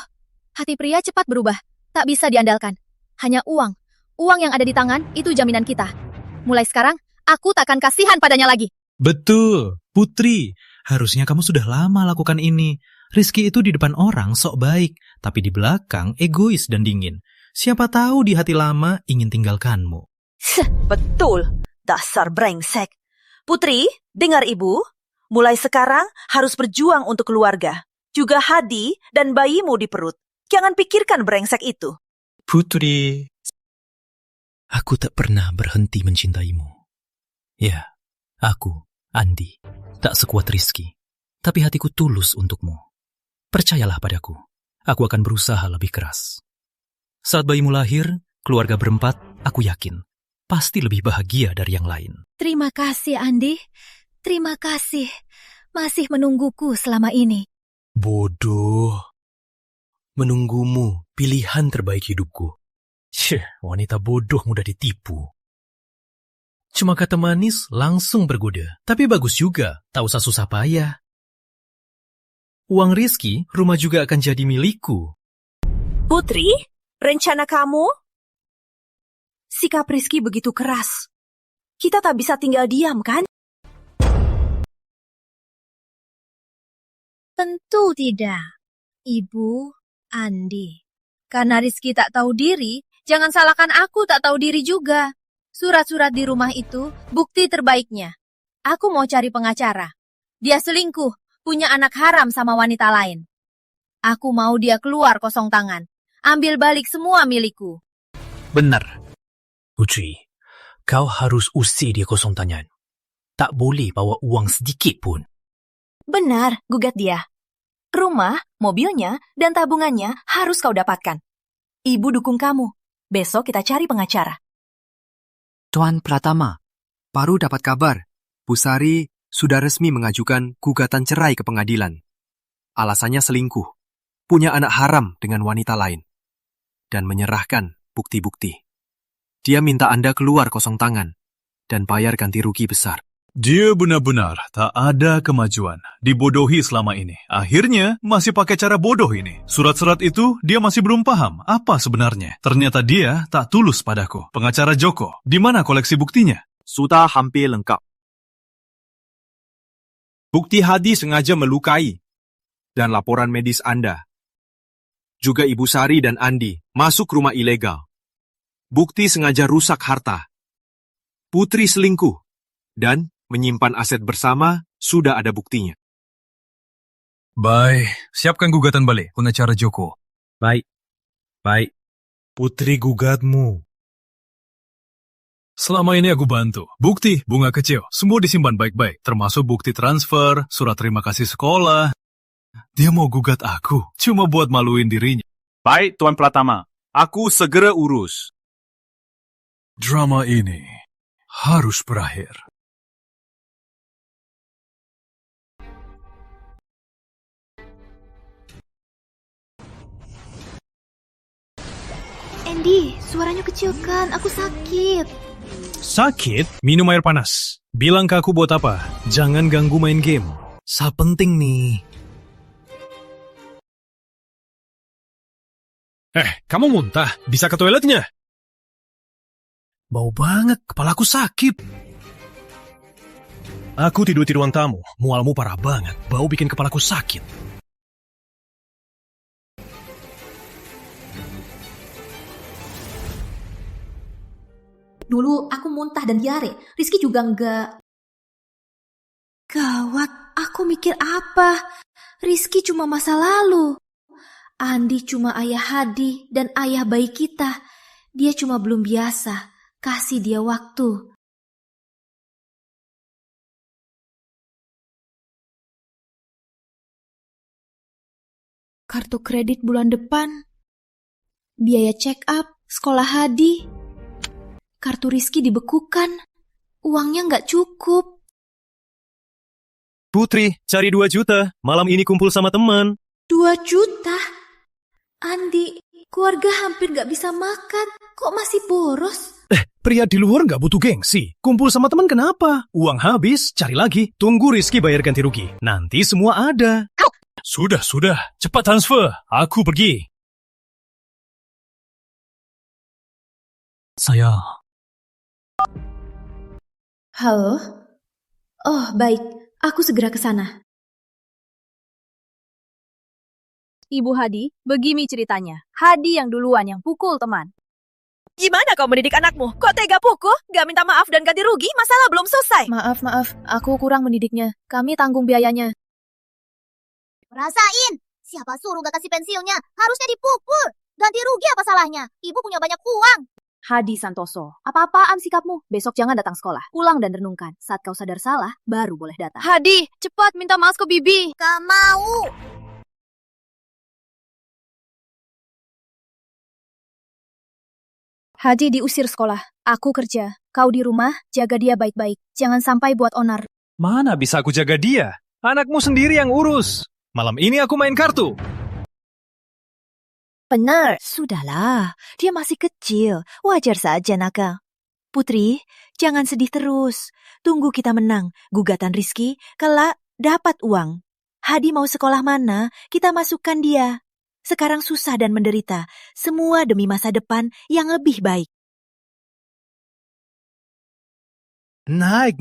Hati pria cepat berubah. Tak bisa diandalkan. Hanya uang. Uang yang ada di tangan, itu jaminan kita. Mulai sekarang, aku takkan kasihan padanya lagi. Betul, Putri. Harusnya kamu sudah lama lakukan ini. Rizky itu di depan orang sok baik, tapi di belakang egois dan dingin. Siapa tahu di hati lama ingin tinggalkanmu. Betul, dasar brengsek. Putri, dengar ibu. Mulai sekarang harus berjuang untuk keluarga. Juga Hadi dan bayimu di perut. Jangan pikirkan brengsek itu. Putri, aku tak pernah berhenti mencintaimu. Ya, aku, Andi, tak sekuat Rizky. Tapi hatiku tulus untukmu. Percayalah padaku, aku akan berusaha lebih keras. Saat bayimu lahir, keluarga berempat, aku yakin, pasti lebih bahagia dari yang lain. Terima kasih, Andi. Terima kasih. Masih menungguku selama ini. Bodoh. Menunggumu, pilihan terbaik hidupku. Wanita bodoh mudah ditipu. Cuma kata manis langsung bergoda. Tapi bagus juga, tak usah susah payah. Uang Rizky, rumah juga akan jadi milikku. Putri, rencana kamu? Sikap Rizky begitu keras. Kita tak bisa tinggal diam, kan? Tentu tidak, Ibu Andi. Karena Rizky tak tahu diri, jangan salahkan aku tak tahu diri juga. Surat-surat di rumah itu bukti terbaiknya. Aku mau cari pengacara. Dia selingkuh, punya anak haram sama wanita lain. Aku mau dia keluar kosong tangan. Ambil balik semua milikku. Benar. Putri, kau harus usir dia kosong tangan. Tak boleh bawa uang sedikit pun. Benar, gugat dia. Rumah, mobilnya, dan tabungannya harus kau dapatkan. Ibu dukung kamu. Besok kita cari pengacara. Tuan Pratama, baru dapat kabar. Busari sudah resmi mengajukan gugatan cerai ke pengadilan. Alasannya selingkuh, punya anak haram dengan wanita lain, dan menyerahkan bukti-bukti. Dia minta Anda keluar kosong tangan dan bayar ganti rugi besar. Dia benar-benar tak ada kemajuan. Dibodohi selama ini. Akhirnya masih pakai cara bodoh ini. Surat-surat itu dia masih belum paham apa sebenarnya. Ternyata dia tak tulus padaku. Pengacara Joko, di mana koleksi buktinya? Sudah hampir lengkap. Bukti Hadi sengaja melukai dan laporan medis Anda. Juga Ibu Sari dan Andi masuk rumah ilegal. Bukti sengaja rusak harta. Putri selingkuh dan menyimpan aset bersama, sudah ada buktinya. Baik, siapkan gugatan balik, pengacara Joko. Baik. Putri gugatmu. Selama ini aku bantu. Bukti, bunga kecil, semua disimpan baik-baik. Termasuk bukti transfer, surat terima kasih sekolah. Dia mau gugat aku, cuma buat maluin dirinya. Baik, Tuan Pratama. Aku segera urus. Drama ini harus berakhir. Andy, suaranya kecil kan? Aku sakit. Sakit? Minum air panas. Bilang ke aku buat apa? Jangan ganggu main game. Penting nih. Kamu muntah? Bisa ke toiletnya? Bau banget, kepalaku sakit. Aku tidur di ruang tamu. Mualmu parah banget. Bau bikin kepalaku sakit. Dulu aku muntah dan diare. Rizky juga enggak. Gawat, aku mikir apa? Rizky cuma masa lalu. Andi cuma ayah Hadi dan ayah bayi kita. Dia cuma belum biasa. Kasih dia waktu. Kartu kredit bulan depan. Biaya check up, sekolah Hadi. Kartu Rizky dibekukan. Uangnya nggak cukup. Putri, cari 2 juta. Malam ini kumpul sama teman. 2 juta? Andi, keluarga hampir nggak bisa makan. Kok masih boros? Pria di luar nggak butuh gengsi. Kumpul sama teman kenapa? Uang habis, cari lagi. Tunggu Rizky bayar ganti rugi. Nanti semua ada. Sudah. Cepat transfer. Aku pergi. Saya. Halo? Oh, baik. Aku segera ke sana. Ibu Hadi, begini ceritanya. Hadi yang duluan yang pukul teman. Gimana kau mendidik anakmu? Kok tega pukul? Gak minta maaf dan ganti rugi? Masalah belum selesai. Maaf. Aku kurang mendidiknya. Kami tanggung biayanya. Rasain! Siapa suruh gak kasih pensilnya? Harusnya dipukul. Ganti rugi apa salahnya? Ibu punya banyak uang. Hadi Santoso, apa-apaan sikapmu? Besok jangan datang sekolah. Pulang dan renungkan. Saat kau sadar salah, baru boleh datang. Hadi, cepat minta maaf ke Bibi. Gak mau. Hadi diusir sekolah. Aku kerja. Kau di rumah, jaga dia baik-baik. Jangan sampai buat onar. Mana bisa aku jaga dia? Anakmu sendiri yang urus. Malam ini aku main kartu. Benar, sudahlah. Dia masih kecil. Wajar saja nakal. Putri, jangan sedih terus. Tunggu kita menang. Gugatan Rizky, kelak dapat uang. Hadi mau sekolah mana, kita masukkan dia. Sekarang susah dan menderita. Semua demi masa depan yang lebih baik. Naik!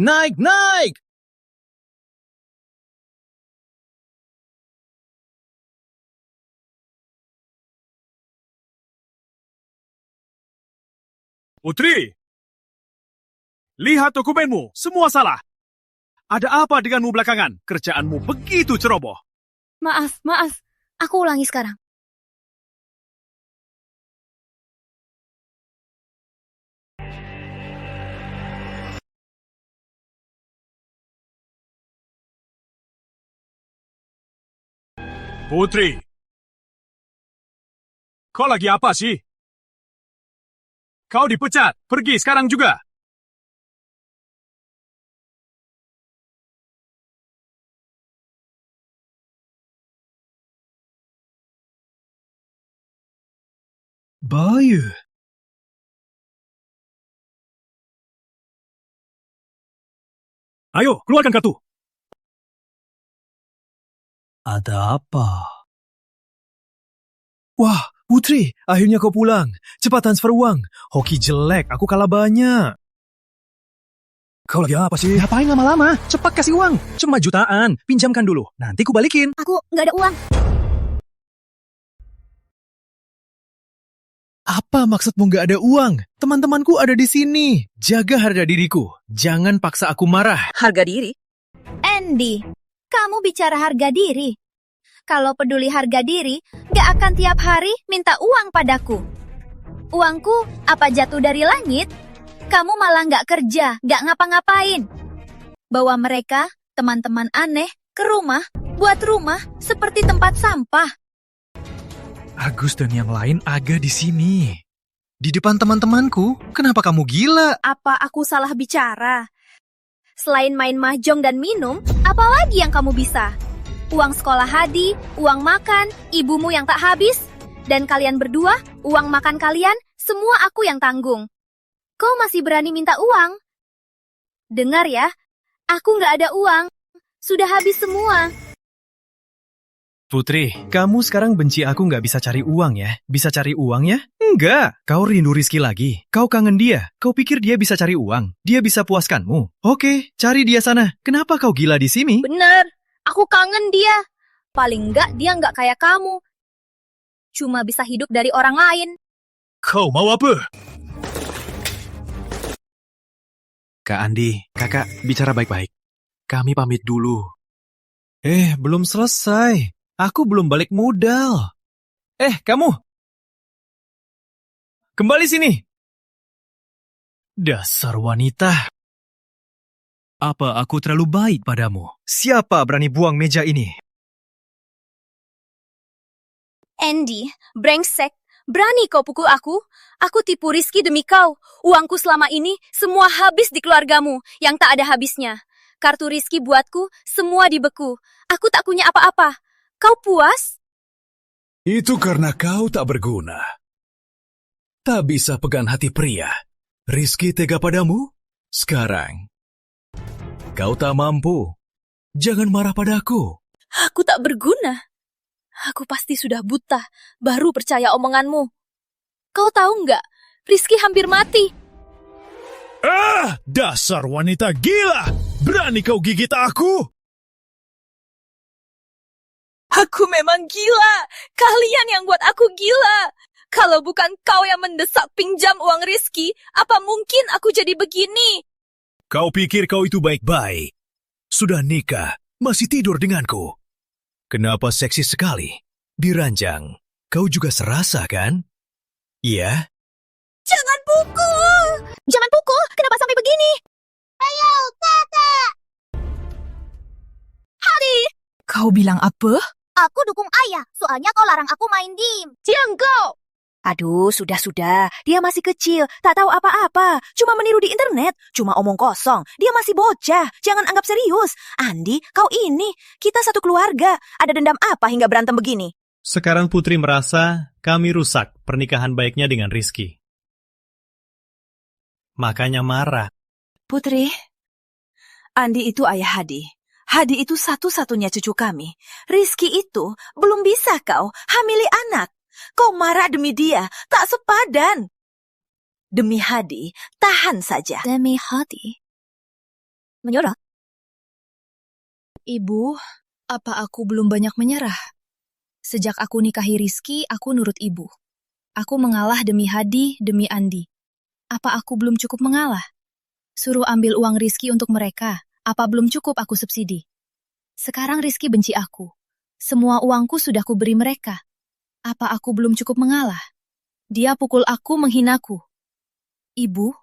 Putri! Lihat dokumenmu, semua salah. Ada apa denganmu belakangan? Kerjaanmu begitu ceroboh. Maaf. Aku ulangi sekarang. Putri! Kau lagi apa sih? Kau dipecat. Pergi sekarang juga. Bayu. Ayo, keluarkan kartu. Ada apa? Wah, Putri, akhirnya kau pulang. Cepat transfer uang. Hoki jelek, aku kalah banyak. Kau lagi apa sih? Ngapain lama-lama? Cepat kasih uang. Cuma jutaan. Pinjamkan dulu. Nanti ku balikin. Aku nggak ada uang. Apa maksudmu nggak ada uang? Teman-temanku ada di sini. Jaga harga diriku. Jangan paksa aku marah. Harga diri? Andy, kamu bicara harga diri. Kalau peduli harga diri, gak akan tiap hari minta uang padaku. Uangku apa jatuh dari langit? Kamu malah nggak kerja, nggak ngapa-ngapain. Bawa mereka, teman-teman aneh, ke rumah, buat rumah seperti tempat sampah. Agus dan yang lain ada di sini. Di depan teman-temanku, kenapa kamu gila? Apa aku salah bicara? Selain main mahjong dan minum, apa lagi yang kamu bisa? Uang sekolah Hadi, uang makan, ibumu yang tak habis, dan kalian berdua, uang makan kalian, semua aku yang tanggung. Kau masih berani minta uang? Dengar ya, aku nggak ada uang. Sudah habis semua. Putri, kamu sekarang benci aku nggak bisa cari uang ya? Bisa cari uang ya? Enggak, kau rindu Rizky lagi. Kau kangen dia. Kau pikir dia bisa cari uang? Dia bisa puaskanmu. Oke, cari dia sana. Kenapa kau gila di sini? Bener, aku kangen dia. Paling nggak dia nggak kayak kamu. Cuma bisa hidup dari orang lain. Kau mau apa? Kak Andi, kakak bicara baik-baik. Kami pamit dulu. Belum selesai. Aku belum balik modal. Kamu. Kembali sini. Dasar wanita. Apa aku terlalu baik padamu? Siapa berani buang meja ini? Andy, brengsek, berani kau pukul aku? Aku tipu Rizky demi kau. Uangku selama ini semua habis di keluargamu yang tak ada habisnya. Kartu Rizky buatku semua dibeku. Aku tak punya apa-apa. Kau puas? Itu karena kau tak berguna. Tak bisa pegang hati pria. Rizky tega padamu? Sekarang, kau tak mampu. Jangan marah padaku. Aku tak berguna. Aku pasti sudah buta, baru percaya omonganmu. Kau tahu nggak, Rizky hampir mati. Dasar wanita gila! Berani kau gigit aku? Aku memang gila. Kalian yang buat aku gila. Kalau bukan kau yang mendesak pinjam uang Rizky, apa mungkin aku jadi begini? Kau pikir kau itu baik-baik. Sudah nikah, masih tidur denganku. Kenapa seksi sekali? Diranjang, kau juga serasa kan? Iya? Jangan pukul! Jangan pukul! Kenapa sampai begini? Ayo, kakak! Hadi! Kau bilang apa? Aku dukung ayah, soalnya kau larang aku main game. Diam kau! Aduh, sudah. Dia masih kecil, tak tahu apa-apa. Cuma meniru di internet, cuma omong kosong. Dia masih bocah, jangan anggap serius. Andi, kau ini, kita satu keluarga. Ada dendam apa hingga berantem begini? Sekarang Putri merasa kami rusak pernikahan baiknya dengan Rizky. Makanya marah. Putri, Andi itu ayah Hadi. Hadi itu satu-satunya cucu kami. Rizky itu belum bisa kau hamili anak. Kau marah demi dia, tak sepadan. Demi Hadi, tahan saja. Demi Hadi? Menyerah? Ibu, apa aku belum banyak menyerah? Sejak aku nikahi Rizky, aku nurut ibu. Aku mengalah demi Hadi, demi Andi. Apa aku belum cukup mengalah? Suruh ambil uang Rizky untuk mereka. Apa belum cukup aku subsidi? Sekarang Rizky benci aku. Semua uangku sudah kuberi mereka. Apa aku belum cukup mengalah? Dia pukul aku, menghinaku. Ibu,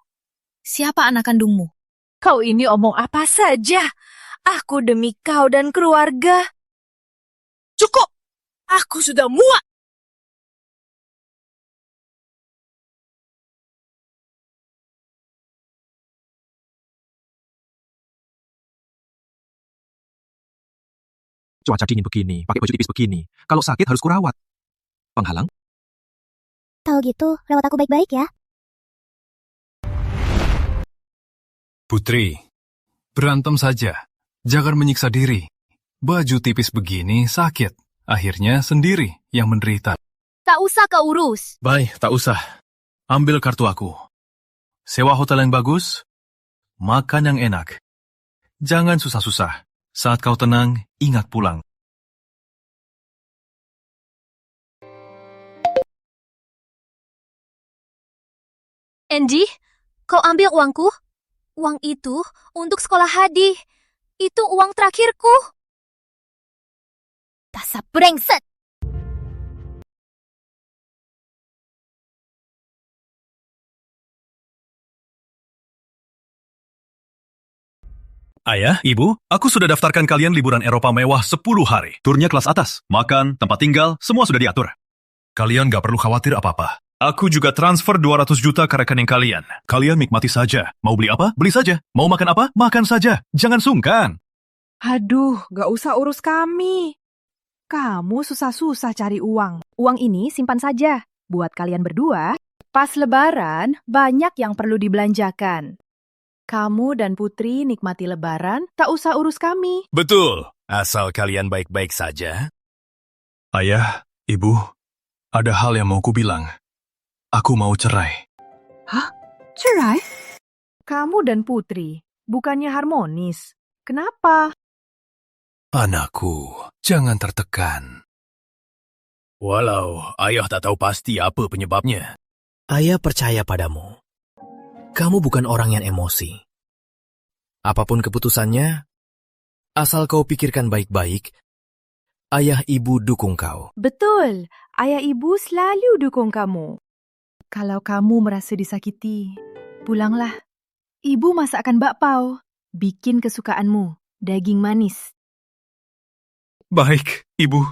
siapa anak kandungmu? Kau ini omong apa saja? Aku demi kau dan keluarga. Cukup! Aku sudah muak! Cuaca dingin begini, pakai baju tipis begini. Kalau sakit harus kurawat. Penghalang? Tahu gitu, rawat aku baik-baik ya. Putri, berantem saja. Jangan menyiksa diri. Baju tipis begini sakit. Akhirnya sendiri yang menderita. Tak usah kau urus. Baik, tak usah. Ambil kartu aku. Sewa hotel yang bagus. Makan yang enak. Jangan susah-susah. Saat kau tenang, ingat pulang. Andy, kau ambil uangku? Uang itu untuk sekolah Hadi. Itu uang terakhirku. Dasar brengsek! Ayah, Ibu, aku sudah daftarkan kalian liburan Eropa mewah 10 hari. Turnya kelas atas, makan, tempat tinggal, semua sudah diatur. Kalian gak perlu khawatir apa-apa. Aku juga transfer 200 juta ke rekening kalian. Kalian nikmati saja. Mau beli apa? Beli saja. Mau makan apa? Makan saja. Jangan sungkan. Aduh, gak usah urus kami. Kamu susah-susah cari uang. Uang ini simpan saja. Buat kalian berdua, pas lebaran banyak yang perlu dibelanjakan. Kamu dan Putri nikmati lebaran, tak usah urus kami. Betul. Asal kalian baik-baik saja. Ayah, Ibu, ada hal yang mau ku bilang. Aku mau cerai. Hah? Cerai? Kamu dan Putri, bukannya harmonis. Kenapa? Anakku, jangan tertekan. Walau ayah tak tahu pasti apa penyebabnya. Ayah percaya padamu. Kamu bukan orang yang emosi. Apapun keputusannya, asal kau pikirkan baik-baik, ayah ibu dukung kau. Betul, ayah ibu selalu dukung kamu. Kalau kamu merasa disakiti, pulanglah. Ibu masakkan bakpao, bikin kesukaanmu, daging manis. Baik, Ibu.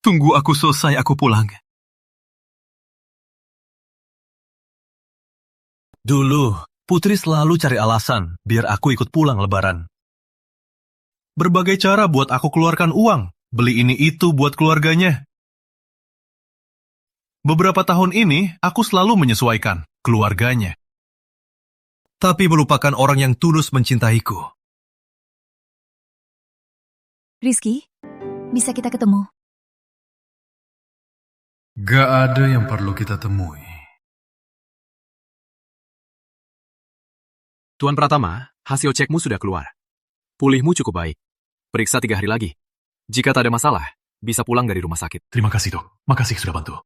Tunggu aku selesai, aku pulang. Dulu, Putri selalu cari alasan biar aku ikut pulang lebaran. Berbagai cara buat aku keluarkan uang, beli ini itu buat keluarganya. Beberapa tahun ini, aku selalu menyesuaikan keluarganya. Tapi melupakan orang yang tulus mencintaiku. Rizky, bisa kita ketemu? Gak ada yang perlu kita temui. Tuan Pratama, hasil cekmu sudah keluar. Pulihmu cukup baik. Periksa 3 hari lagi. Jika tak ada masalah, bisa pulang dari rumah sakit. Terima kasih, Dok. Makasih sudah bantu.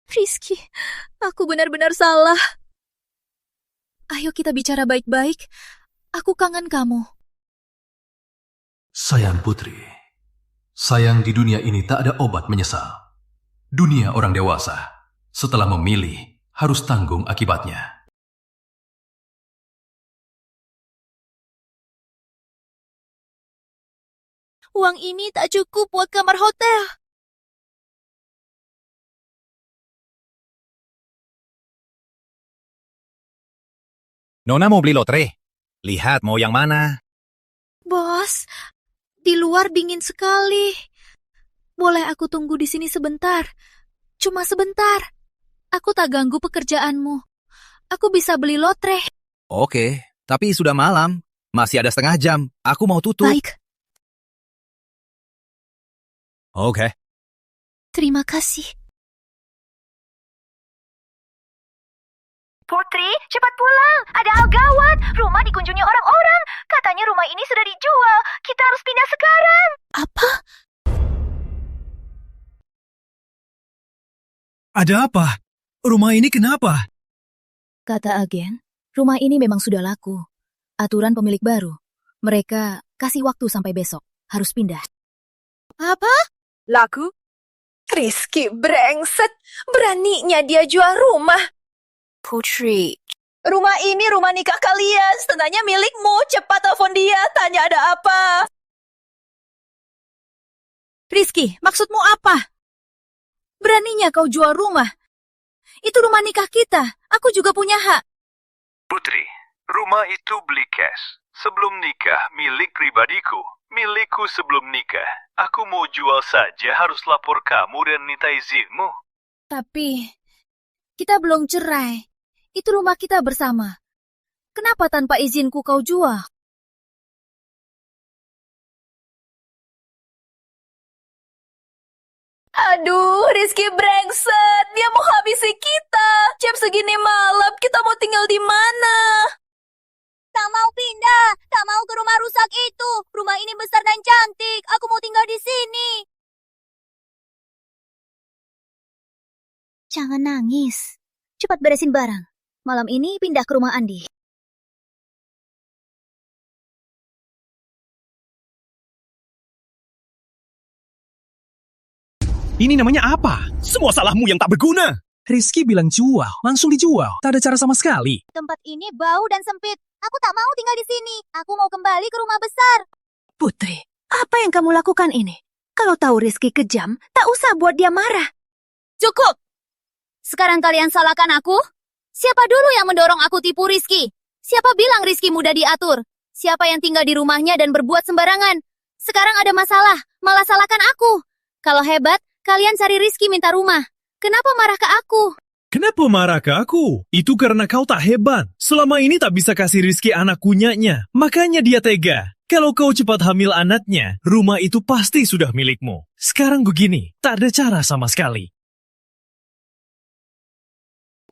Rizky, aku benar-benar salah. Ayo kita bicara baik-baik. Aku kangen kamu. Sayang Putri, sayang di dunia ini tak ada obat menyesal. Dunia orang dewasa, setelah memilih, harus tanggung akibatnya. Uang ini tak cukup buat kamar hotel. Nona mau beli lotre. Lihat mau yang mana. Bos, di luar dingin sekali. Boleh aku tunggu di sini sebentar? Cuma sebentar. Aku tak ganggu pekerjaanmu. Aku bisa beli lotre. Oke, tapi sudah malam. Masih ada setengah jam. Aku mau tutup. Baik. Oke. Terima kasih. Putri, cepat pulang. Ada hal gawat. Rumah dikunjungi orang-orang. Katanya rumah ini sudah dijual. Kita harus pindah sekarang. Apa? Ada apa? Rumah ini kenapa? Kata agen, rumah ini memang sudah laku. Aturan pemilik baru. Mereka kasih waktu sampai besok. Harus pindah. Apa? Laku? Rizky brengsek. Beraninya dia jual rumah. Putri, Rumah ini rumah nikah kalian. Setengahnya milikmu. Cepat telepon dia. Tanya ada apa. Rizky, maksudmu apa? Beraninya kau jual rumah? Itu rumah nikah kita. Aku juga punya hak. Putri, rumah itu beli cash. Sebelum nikah, milik pribadiku. Milikku sebelum nikah. Aku mau jual saja harus lapor kamu dan minta izinmu. Tapi, kita belum cerai. Itu rumah kita bersama. Kenapa tanpa izinku kau jual? Aduh, Rizky brengsek. Dia mau habisi kita. Jam segini malam, kita mau tinggal di mana? Tak mau pindah. Tak mau ke rumah rusak itu. Rumah ini besar dan cantik. Aku mau tinggal di sini. Jangan nangis. Cepat beresin barang. Malam ini pindah ke rumah Andi. Ini namanya apa? Semua salahmu yang tak berguna. Rizky bilang jual, langsung dijual. Tak ada cara sama sekali. Tempat ini bau dan sempit. Aku tak mau tinggal di sini. Aku mau kembali ke rumah besar. Putri, apa yang kamu lakukan ini? Kalau tahu Rizky kejam, tak usah buat dia marah. Cukup! Sekarang kalian salahkan aku? Siapa dulu yang mendorong aku tipu Rizky? Siapa bilang Rizky mudah diatur? Siapa yang tinggal di rumahnya dan berbuat sembarangan? Sekarang ada masalah, malah salahkan aku. Kalau hebat, kalian cari Rizky minta rumah. Kenapa marah ke aku? Kenapa marah ke aku? Itu karena kau tak hebat. Selama ini tak bisa kasih Rizky anak kunyanya. Makanya dia tega. Kalau kau cepat hamil anaknya, rumah itu pasti sudah milikmu. Sekarang begini, tak ada cara sama sekali.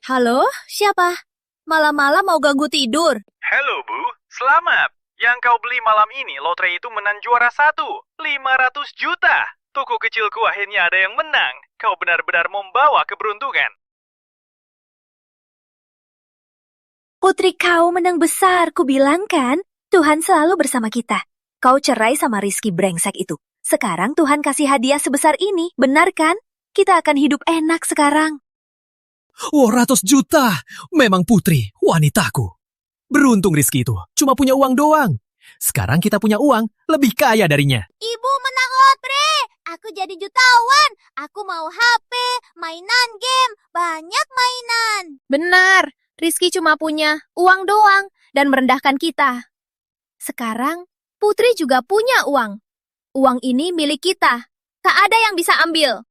Halo, siapa? Malam-malam mau ganggu tidur? Halo Bu, selamat. Yang kau beli malam ini lotre itu menang juara 1, 500 juta. Toko kecilku akhirnya ada yang menang. Kau benar-benar membawa keberuntungan. Putri kau menang besar, ku bilang kan? Tuhan selalu bersama kita. Kau cerai sama Rizky brengsek itu. Sekarang Tuhan kasih hadiah sebesar ini, benar kan? Kita akan hidup enak sekarang. Oh, 100 juta. Memang Putri, wanitaku. Beruntung Rizky itu, cuma punya uang doang. Sekarang kita punya uang, lebih kaya darinya. Ibu menang lotre. Aku jadi jutawan. Aku mau HP, mainan game, banyak mainan. Benar, Rizky cuma punya uang doang dan merendahkan kita. Sekarang, Putri juga punya uang. Uang ini milik kita. Tak ada yang bisa ambil.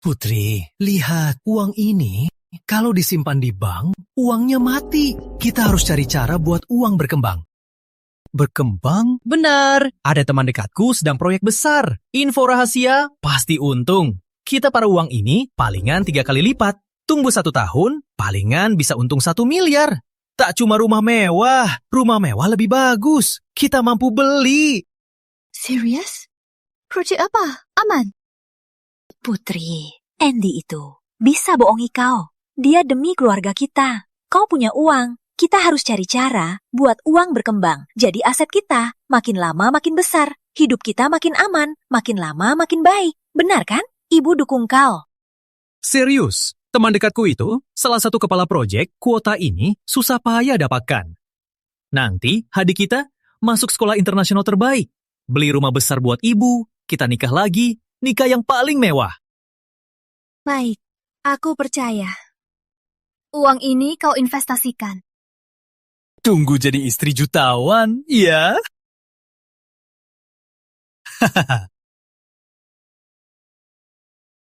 Putri, lihat uang ini. Kalau disimpan di bank, uangnya mati. Kita harus cari cara buat uang berkembang. Berkembang? Benar. Ada teman dekatku sedang proyek besar. Info rahasia, pasti untung. Kita para uang ini palingan 3 kali lipat. Tunggu 1 tahun, palingan bisa untung 1 miliar. Tak cuma rumah mewah lebih bagus. Kita mampu beli. Serius? Proyek apa? Aman? Putri, Andy itu bisa bohongi kau. Dia demi keluarga kita. Kau punya uang. Kita harus cari cara buat uang berkembang. Jadi aset kita makin lama makin besar. Hidup kita makin aman. Makin lama makin baik. Benar kan? Ibu dukung kau. Serius, teman dekatku itu salah satu kepala proyek kuota ini susah payah dapatkan. Nanti adik kita masuk sekolah internasional terbaik. Beli rumah besar buat ibu. Kita nikah lagi. Nikah yang paling mewah. Baik, aku percaya. Uang ini kau investasikan. Tunggu jadi istri jutawan, ya?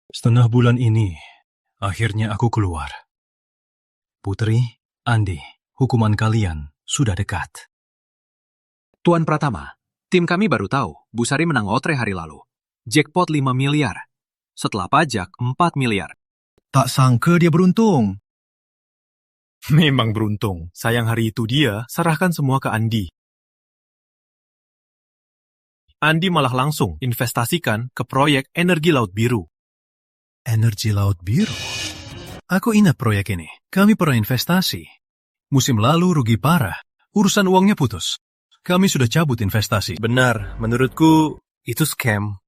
Setengah bulan ini, akhirnya aku keluar. Putri, Andi, hukuman kalian sudah dekat. Tuan Pratama, tim kami baru tahu Bu Sari menang lotre hari lalu. Jackpot 5 miliar. Setelah pajak 4 miliar. Tak sangka dia beruntung. Memang beruntung. Sayang hari itu dia serahkan semua ke Andi. Andi malah langsung investasikan ke proyek energi laut biru. Energi laut biru? Aku ingat proyek ini. Kami pernah investasi. Musim lalu rugi parah. Urusan uangnya putus. Kami sudah cabut investasi. Benar, menurutku itu scam.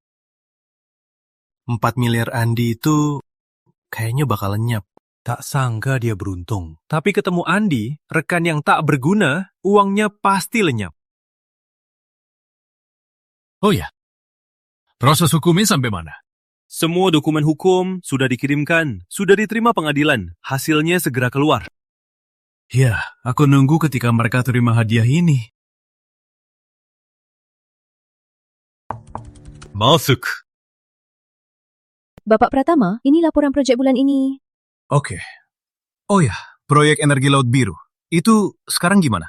4 miliar Andi itu kayaknya bakal lenyap. Tak sangka dia beruntung. Tapi ketemu Andi, rekan yang tak berguna, uangnya pasti lenyap. Oh ya, proses hukumnya sampai mana? Semua dokumen hukum sudah dikirimkan, sudah diterima pengadilan. Hasilnya segera keluar. Ya, aku nunggu ketika mereka terima hadiah ini. Masuk. Bapak Pratama, ini laporan proyek bulan ini. Oke. Oh ya, proyek energi laut biru. Itu sekarang gimana?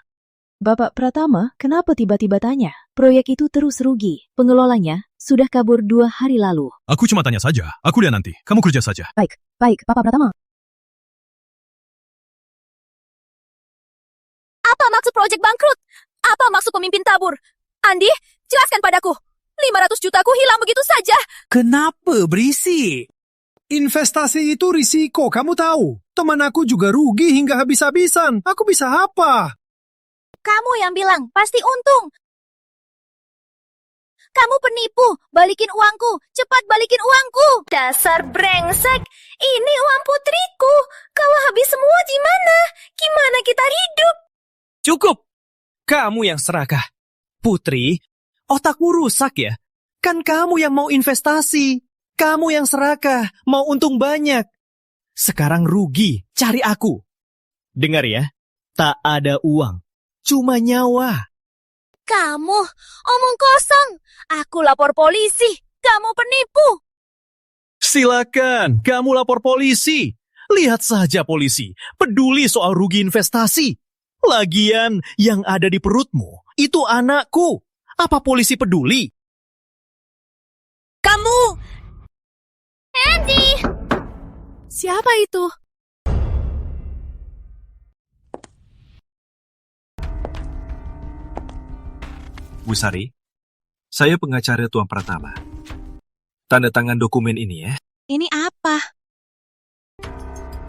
Bapak Pratama, kenapa tiba-tiba tanya? Proyek itu terus rugi. Pengelolanya sudah kabur 2 hari lalu. Aku cuma tanya saja. Aku lihat nanti. Kamu kerja saja. Baik, Bapak Pratama. Apa maksud proyek bangkrut? Apa maksud pemimpin tabur? Andi, jelaskan padaku. 500 jutaku hilang begitu saja. Kenapa berisik? Investasi itu risiko, kamu tahu. Teman aku juga rugi hingga habis-habisan. Aku bisa apa? Kamu yang bilang, pasti untung. Kamu penipu. Balikin uangku. Cepat balikin uangku. Dasar brengsek. Ini uang putriku. Kalau habis semua gimana? Gimana kita hidup? Cukup! Kamu yang serakah. Putri, otakmu rusak ya? Kan kamu yang mau investasi. Kamu yang serakah, mau untung banyak. Sekarang rugi, cari aku. Dengar ya, tak ada uang, cuma nyawa. Kamu omong kosong. Aku lapor polisi. Kamu penipu. Silakan, kamu lapor polisi. Lihat saja polisi, peduli soal rugi investasi. Lagian yang ada di perutmu, itu anakku. Apa polisi peduli? Kamu! Andy! Siapa itu? Bu Sari, saya pengacara Tuan Pratama. Tanda tangan dokumen ini ya. Ini apa?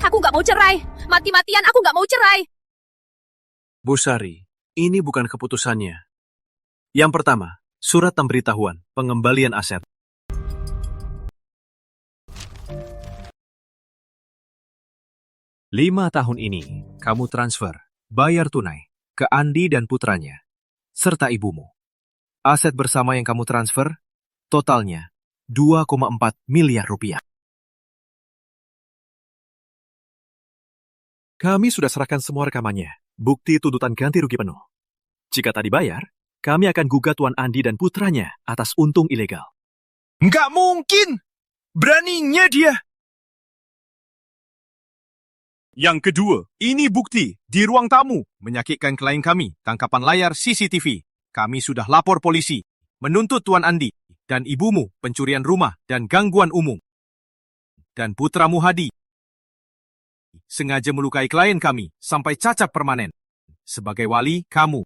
Aku nggak mau cerai. Mati-matian aku nggak mau cerai. Bu Sari, ini bukan keputusannya. Yang pertama, surat pemberitahuan pengembalian aset. Lima tahun ini, kamu transfer, bayar tunai, ke Andi dan putranya, serta ibumu. Aset bersama yang kamu transfer, totalnya 2,4 miliar rupiah. Kami sudah serahkan semua rekamannya, bukti tuntutan ganti rugi penuh. Jika tak dibayar, kami akan gugat Tuan Andi dan putranya atas untung ilegal. Nggak mungkin! Beraninya dia! Yang kedua, ini bukti di ruang tamu menyakitkan klien kami, tangkapan layar CCTV. Kami sudah lapor polisi, menuntut Tuan Andi dan ibumu pencurian rumah dan gangguan umum. Dan putramu Hadi sengaja melukai klien kami sampai cacat permanen. Sebagai wali, kamu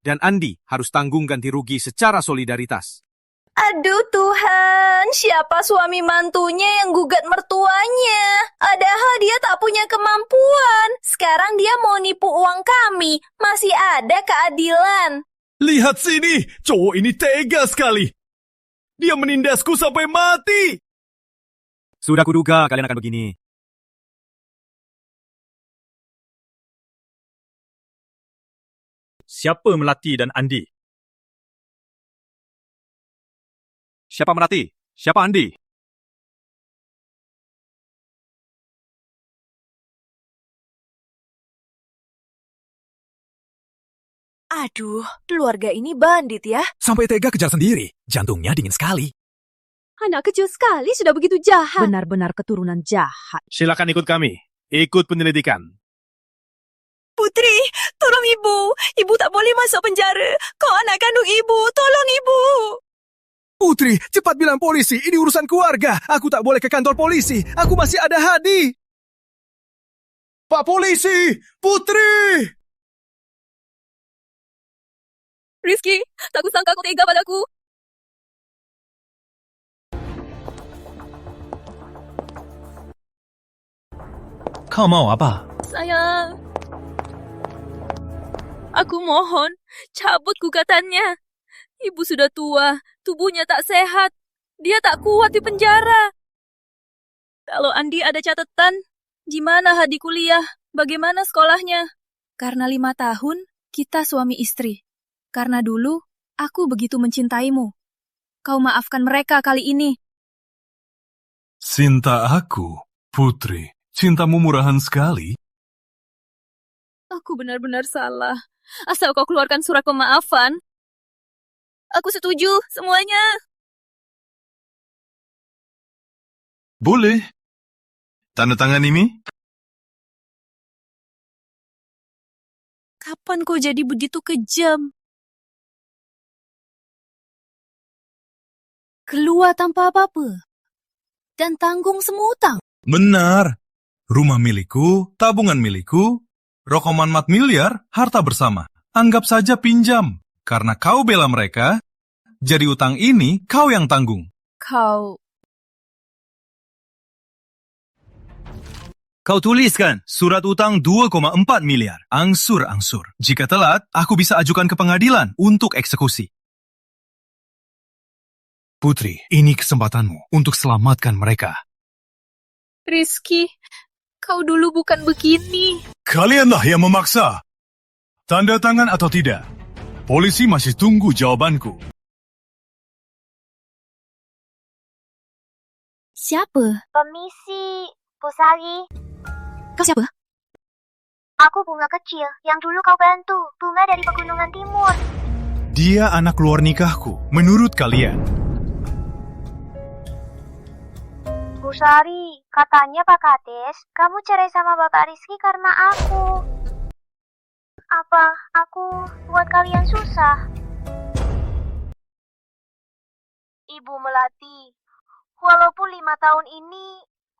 dan Andi harus tanggung ganti rugi secara solidaritas. Aduh Tuhan, siapa suami mantunya yang gugat mertuanya? Padahal dia tak punya kemampuan. Sekarang dia mau nipu uang kami. Masih ada keadilan. Lihat sini, cowok ini tega sekali. Dia menindasku sampai mati. Sudah kuduga kalian akan begini. Siapa Melati dan Andi? Siapa Melati? Siapa Andi? Aduh, keluarga ini bandit ya. Sampai tega kejar sendiri. Jantungnya dingin sekali. Anak kecil sekali sudah begitu jahat. Benar-benar keturunan jahat. Silakan ikut kami. Ikut penyelidikan. Putri, tolong ibu. Ibu tak boleh masuk penjara. Kau anak kandung ibu. Tolong ibu. Putri, cepat bilang polisi. Ini urusan keluarga. Aku tak boleh ke kantor polisi. Aku masih ada Hadi. Pak polisi! Putri! Rizky, tak kusangka kau tega padaku. Kau mau apa? Sayang, aku mohon, cabut gugatannya. Ibu sudah tua, tubuhnya tak sehat. Dia tak kuat di penjara. Kalau Andi ada catatan, gimana Hadi kuliah? Bagaimana sekolahnya? Karena 5 tahun, kita suami istri. Karena dulu, aku begitu mencintaimu. Kau maafkan mereka kali ini. Cinta aku, Putri. Cintamu murahan sekali. Aku benar-benar salah. Asal kau keluarkan surat pemaafan. Aku setuju semuanya. Boleh. Tanda tangan ini? Kapan kau jadi begitu kejam? Keluar tanpa apa-apa. Dan tanggung semua utang. Benar. Rumah milikku, tabungan milikku, rokoman 4 miliar, harta bersama. Anggap saja pinjam. Karena kau bela mereka, jadi utang ini kau yang tanggung. Kau tuliskan surat utang 2,4 miliar. Angsur-angsur. Jika telat, aku bisa ajukan ke pengadilan untuk eksekusi. Putri, ini kesempatanmu untuk selamatkan mereka. Rizky, kau dulu bukan begini. Kalianlah yang memaksa. Tanda tangan atau tidak? Polisi masih tunggu jawabanku. Siapa? Permisi, Pusari. Kau siapa? Aku bunga kecil yang dulu kau bantu. Bunga dari Pegunungan Timur. Dia anak luar nikahku, menurut kalian. Pusari, katanya Pak Kades, kamu cerai sama Bapak Rizky karena aku. Apa aku buat kalian susah? Ibu Melati, walaupun 5 tahun ini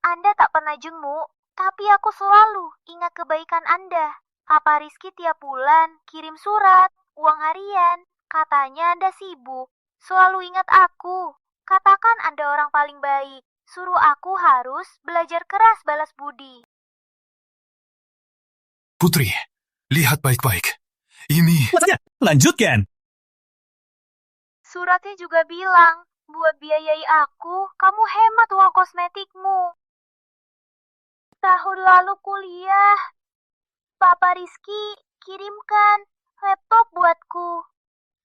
Anda tak pernah jenguk, tapi aku selalu ingat kebaikan Anda. Papa Rizky tiap bulan kirim surat, uang harian. Katanya Anda sibuk, selalu ingat aku. Katakan Anda orang paling baik. Suruh aku harus belajar keras balas budi. Putri, lihat baik-baik. Ini... Lanjutkan. Suratnya juga bilang, buat biayai aku, kamu hemat uang kosmetikmu. Tahun lalu kuliah, Papa Rizky kirimkan laptop buatku.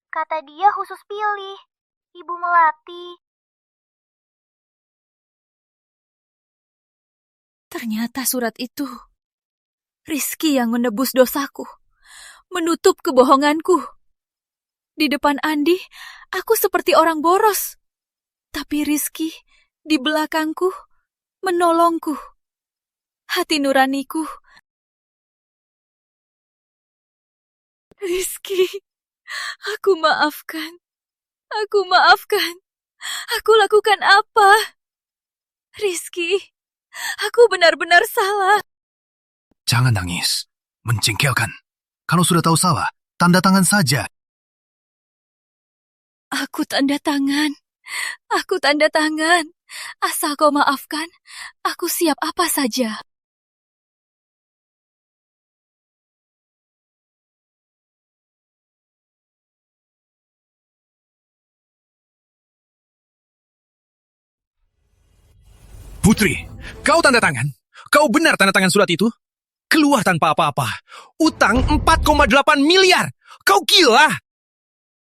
Kata dia khusus pilih, Ibu Melati. Ternyata surat itu Rizky yang menebus dosaku, menutup kebohonganku. Di depan Andi, aku seperti orang boros. Tapi Rizky di belakangku menolongku. Hati nuraniku. Rizky, aku maafkan. Aku maafkan. Aku lakukan apa? Rizky, aku benar-benar salah. Jangan nangis. Menjengkelkan. Kalau sudah tahu salah, tanda tangan saja. Aku tanda tangan. Aku tanda tangan. Asal kau maafkan, aku siap apa saja. Putri, kau tanda tangan? Kau benar tanda tangan surat itu? Keluar tanpa apa-apa. Utang 4,8 miliar. Kau gila!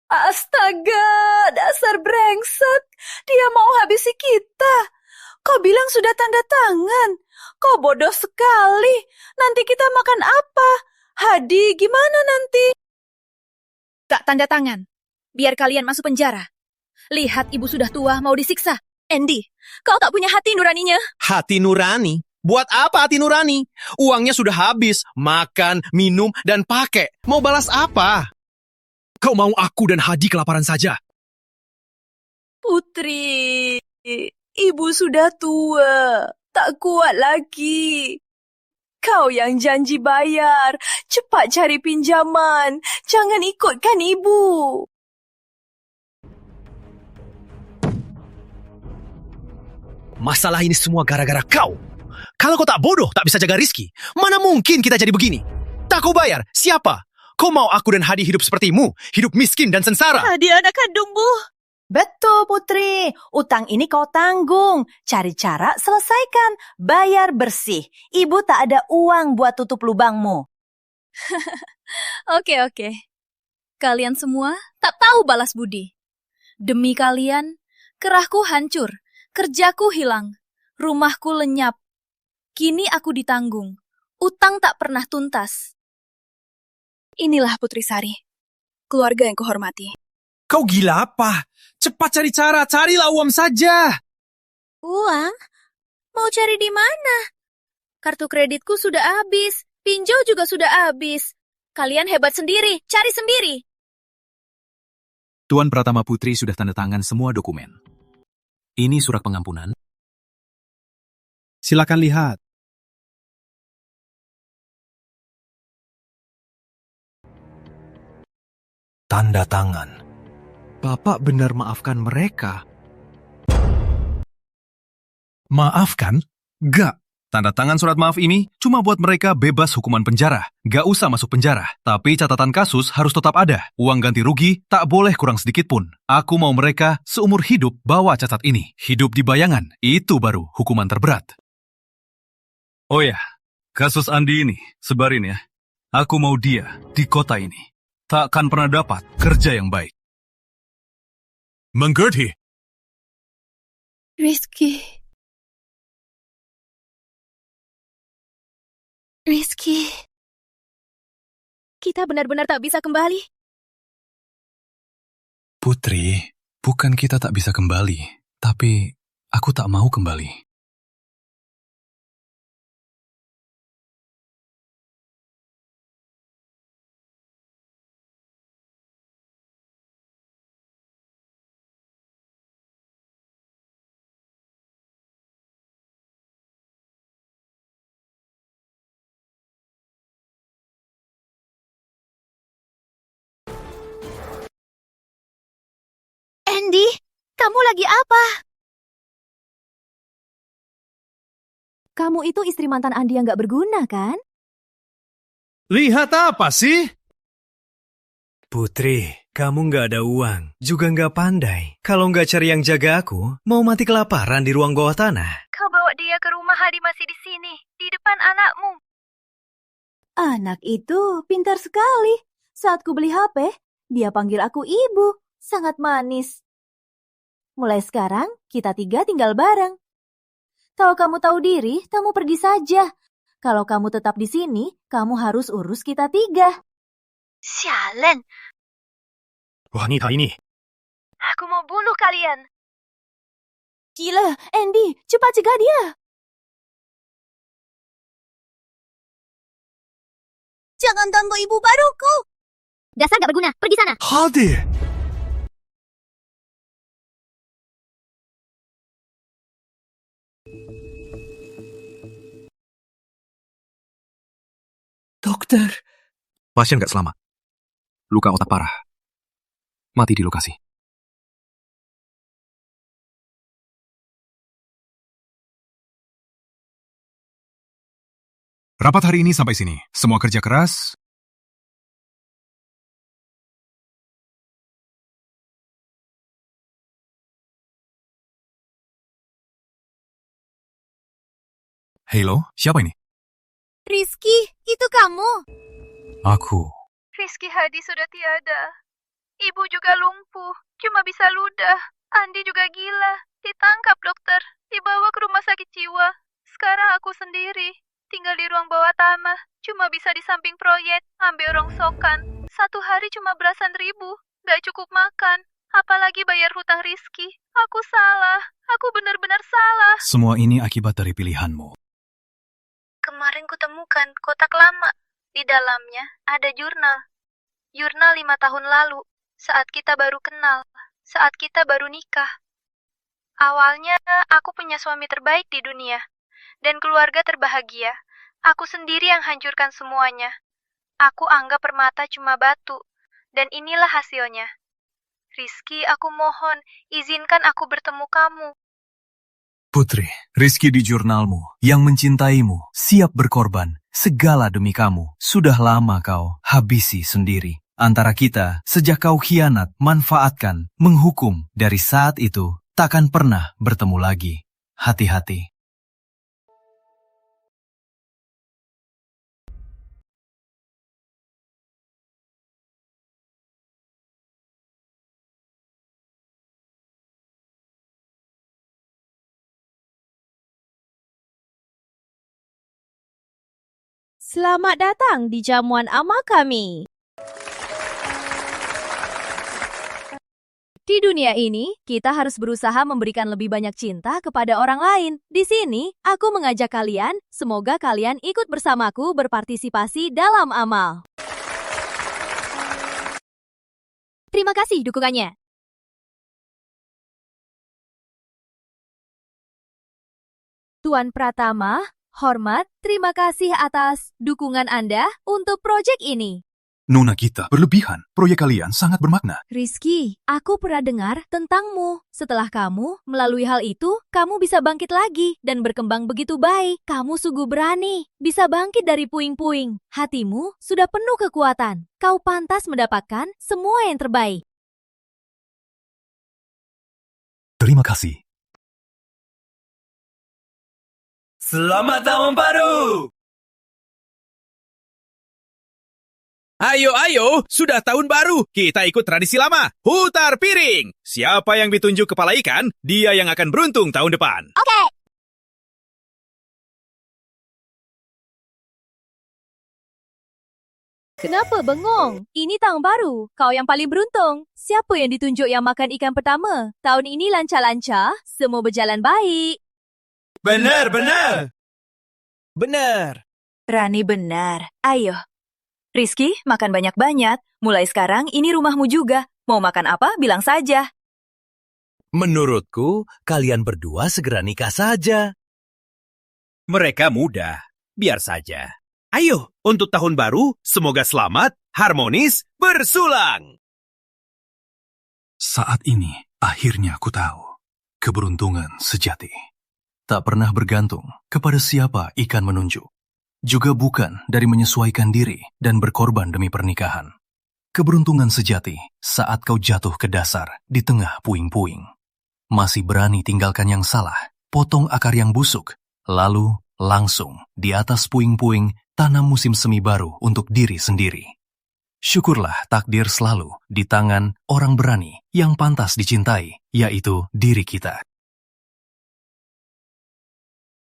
Astaga, dasar brengsek. Dia mau habisi kita. Kau bilang sudah tanda tangan. Kau bodoh sekali. Nanti kita makan apa? Hadi, gimana nanti? Tak tanda tangan. Biar kalian masuk penjara. Lihat ibu sudah tua mau disiksa. Andy, kau tak punya hati nuraninya. Hati nurani? Buat apa hati nurani? Uangnya sudah habis. Makan, minum, dan pakai. Mau balas apa? Kau mau aku dan Hadi kelaparan saja? Putri, ibu sudah tua. Tak kuat lagi. Kau yang janji bayar. Cepat cari pinjaman. Jangan ikutkan ibu. Masalah ini semua gara-gara kau. Kalau kau tak bodoh, tak bisa jaga Rizky, mana mungkin kita jadi begini? Tak kau bayar, siapa? Kau mau aku dan Hadi hidup sepertimu? Hidup miskin dan sengsara? Hadi anak kandungmu. Betul, Putri. Utang ini kau tanggung. Cari cara selesaikan. Bayar bersih. Ibu tak ada uang buat tutup lubangmu. Oke. Kalian semua tak tahu balas budi. Demi kalian, kerahku hancur, kerjaku hilang, rumahku lenyap. Kini aku ditanggung, utang tak pernah tuntas. Inilah Putri Sari, keluarga yang kuhormati. Kau gila apa? Cepat cari cara, carilah uang saja. Uang? Mau cari di mana? Kartu kreditku sudah habis, pinjau juga sudah habis. Kalian hebat sendiri, cari sendiri. Tuan Pratama Putri sudah tanda tangan semua dokumen. Ini surat pengampunan. Silakan lihat. Tanda tangan. Bapak benar maafkan mereka. Maafkan? Gak. Tanda tangan surat maaf ini cuma buat mereka bebas hukuman penjara. Gak usah masuk penjara. Tapi catatan kasus harus tetap ada. Uang ganti rugi tak boleh kurang sedikit pun. Aku mau mereka seumur hidup bawa catat ini. Hidup di bayangan, itu baru hukuman terberat. Oh ya, kasus Andi ini, sebarin ya. Aku mau dia di kota ini. Tak akan pernah dapat kerja yang baik. Mengerti? Rizky. Kita benar-benar tak bisa kembali. Putri, bukan kita tak bisa kembali, tapi aku tak mau kembali. Andy, kamu lagi apa? Kamu itu istri mantan Andi yang gak berguna, kan? Lihat apa sih? Putri, kamu nggak ada uang, juga nggak pandai. Kalau nggak cari yang jaga aku, mau mati kelaparan di ruang bawah tanah. Kau bawa dia ke rumah Hadi masih di sini, di depan anakmu. Anak itu pintar sekali. Saat ku beli HP, dia panggil aku ibu. Sangat manis. Mulai sekarang, kita 3 tinggal bareng. Kalau kamu tahu diri, kamu pergi saja. Kalau kamu tetap di sini, kamu harus urus kita 3. Sialan, Wanita ini. aku mau bunuh kalian. Gila, Andy, cepat cegah dia. Jangan ganggu ibu baruku. Dasar gak berguna, pergi sana. Hadi. Dokter. Pasien gak selamat. Luka otak parah. Mati di lokasi. Rapat hari ini sampai sini. Semua kerja keras. Halo, siapa ini? Rizky, itu kamu. Aku. Rizky Hadi sudah tiada. Ibu juga lumpuh, cuma bisa ludah. Andi juga gila. Ditangkap dokter, dibawa ke rumah sakit jiwa. Sekarang aku sendiri, tinggal di ruang bawah tanah. Cuma bisa di samping proyek, ambil rongsokan. 1 hari cuma belasan ribu, gak cukup makan. Apalagi bayar hutang Rizky. Aku salah, aku benar-benar salah. Semua ini akibat dari pilihanmu. Kemarin kutemukan kotak lama. Di dalamnya ada jurnal. Jurnal 5 tahun lalu, saat kita baru kenal, saat kita baru nikah. Awalnya aku punya suami terbaik di dunia, dan keluarga terbahagia. Aku sendiri yang hancurkan semuanya. Aku anggap permata cuma batu, dan inilah hasilnya. Rizky, aku mohon, izinkan aku bertemu kamu. Putri, Rizky di jurnalmu, yang mencintaimu, siap berkorban, segala demi kamu, sudah lama kau habisi sendiri. Antara kita, sejak kau khianat, manfaatkan, menghukum, dari saat itu, takkan pernah bertemu lagi. Hati-hati. Selamat datang di jamuan ama kami. Di dunia ini, kita harus berusaha memberikan lebih banyak cinta kepada orang lain. Di sini, aku mengajak kalian, semoga kalian ikut bersamaku berpartisipasi dalam amal. Terima kasih dukungannya. Tuan Pratama, hormat, terima kasih atas dukungan Anda untuk proyek ini. Nona kita berlebihan. Proyek kalian sangat bermakna. Rizky, aku pernah dengar tentangmu. Setelah kamu melalui hal itu, kamu bisa bangkit lagi dan berkembang begitu baik. Kamu sungguh berani, bisa bangkit dari puing-puing. Hatimu sudah penuh kekuatan. Kau pantas mendapatkan semua yang terbaik. Terima kasih. Selamat tahun baru! Ayo, sudah tahun baru. Kita ikut tradisi lama, putar piring. Siapa yang ditunjuk kepala ikan, dia yang akan beruntung tahun depan. Oke. Kenapa bengong? Ini tahun baru. Kau yang paling beruntung. Siapa yang ditunjuk yang makan ikan pertama? Tahun ini lancar-lancar, semua berjalan baik. Benar. Rani benar. Ayo. Rizky, makan banyak-banyak. Mulai sekarang ini rumahmu juga. Mau makan apa, bilang saja. Menurutku, kalian berdua segera nikah saja. Mereka muda, biar saja. Ayo, untuk tahun baru, semoga selamat, harmonis, bersulang. Saat ini, akhirnya aku tahu. Keberuntungan sejati tak pernah bergantung kepada siapa ikan menunjuk. Juga bukan dari menyesuaikan diri dan berkorban demi pernikahan. Keberuntungan sejati saat kau jatuh ke dasar di tengah puing-puing. Masih berani tinggalkan yang salah, potong akar yang busuk, lalu langsung di atas puing-puing tanam musim semi baru untuk diri sendiri. Syukurlah takdir selalu di tangan orang berani yang pantas dicintai, yaitu diri kita.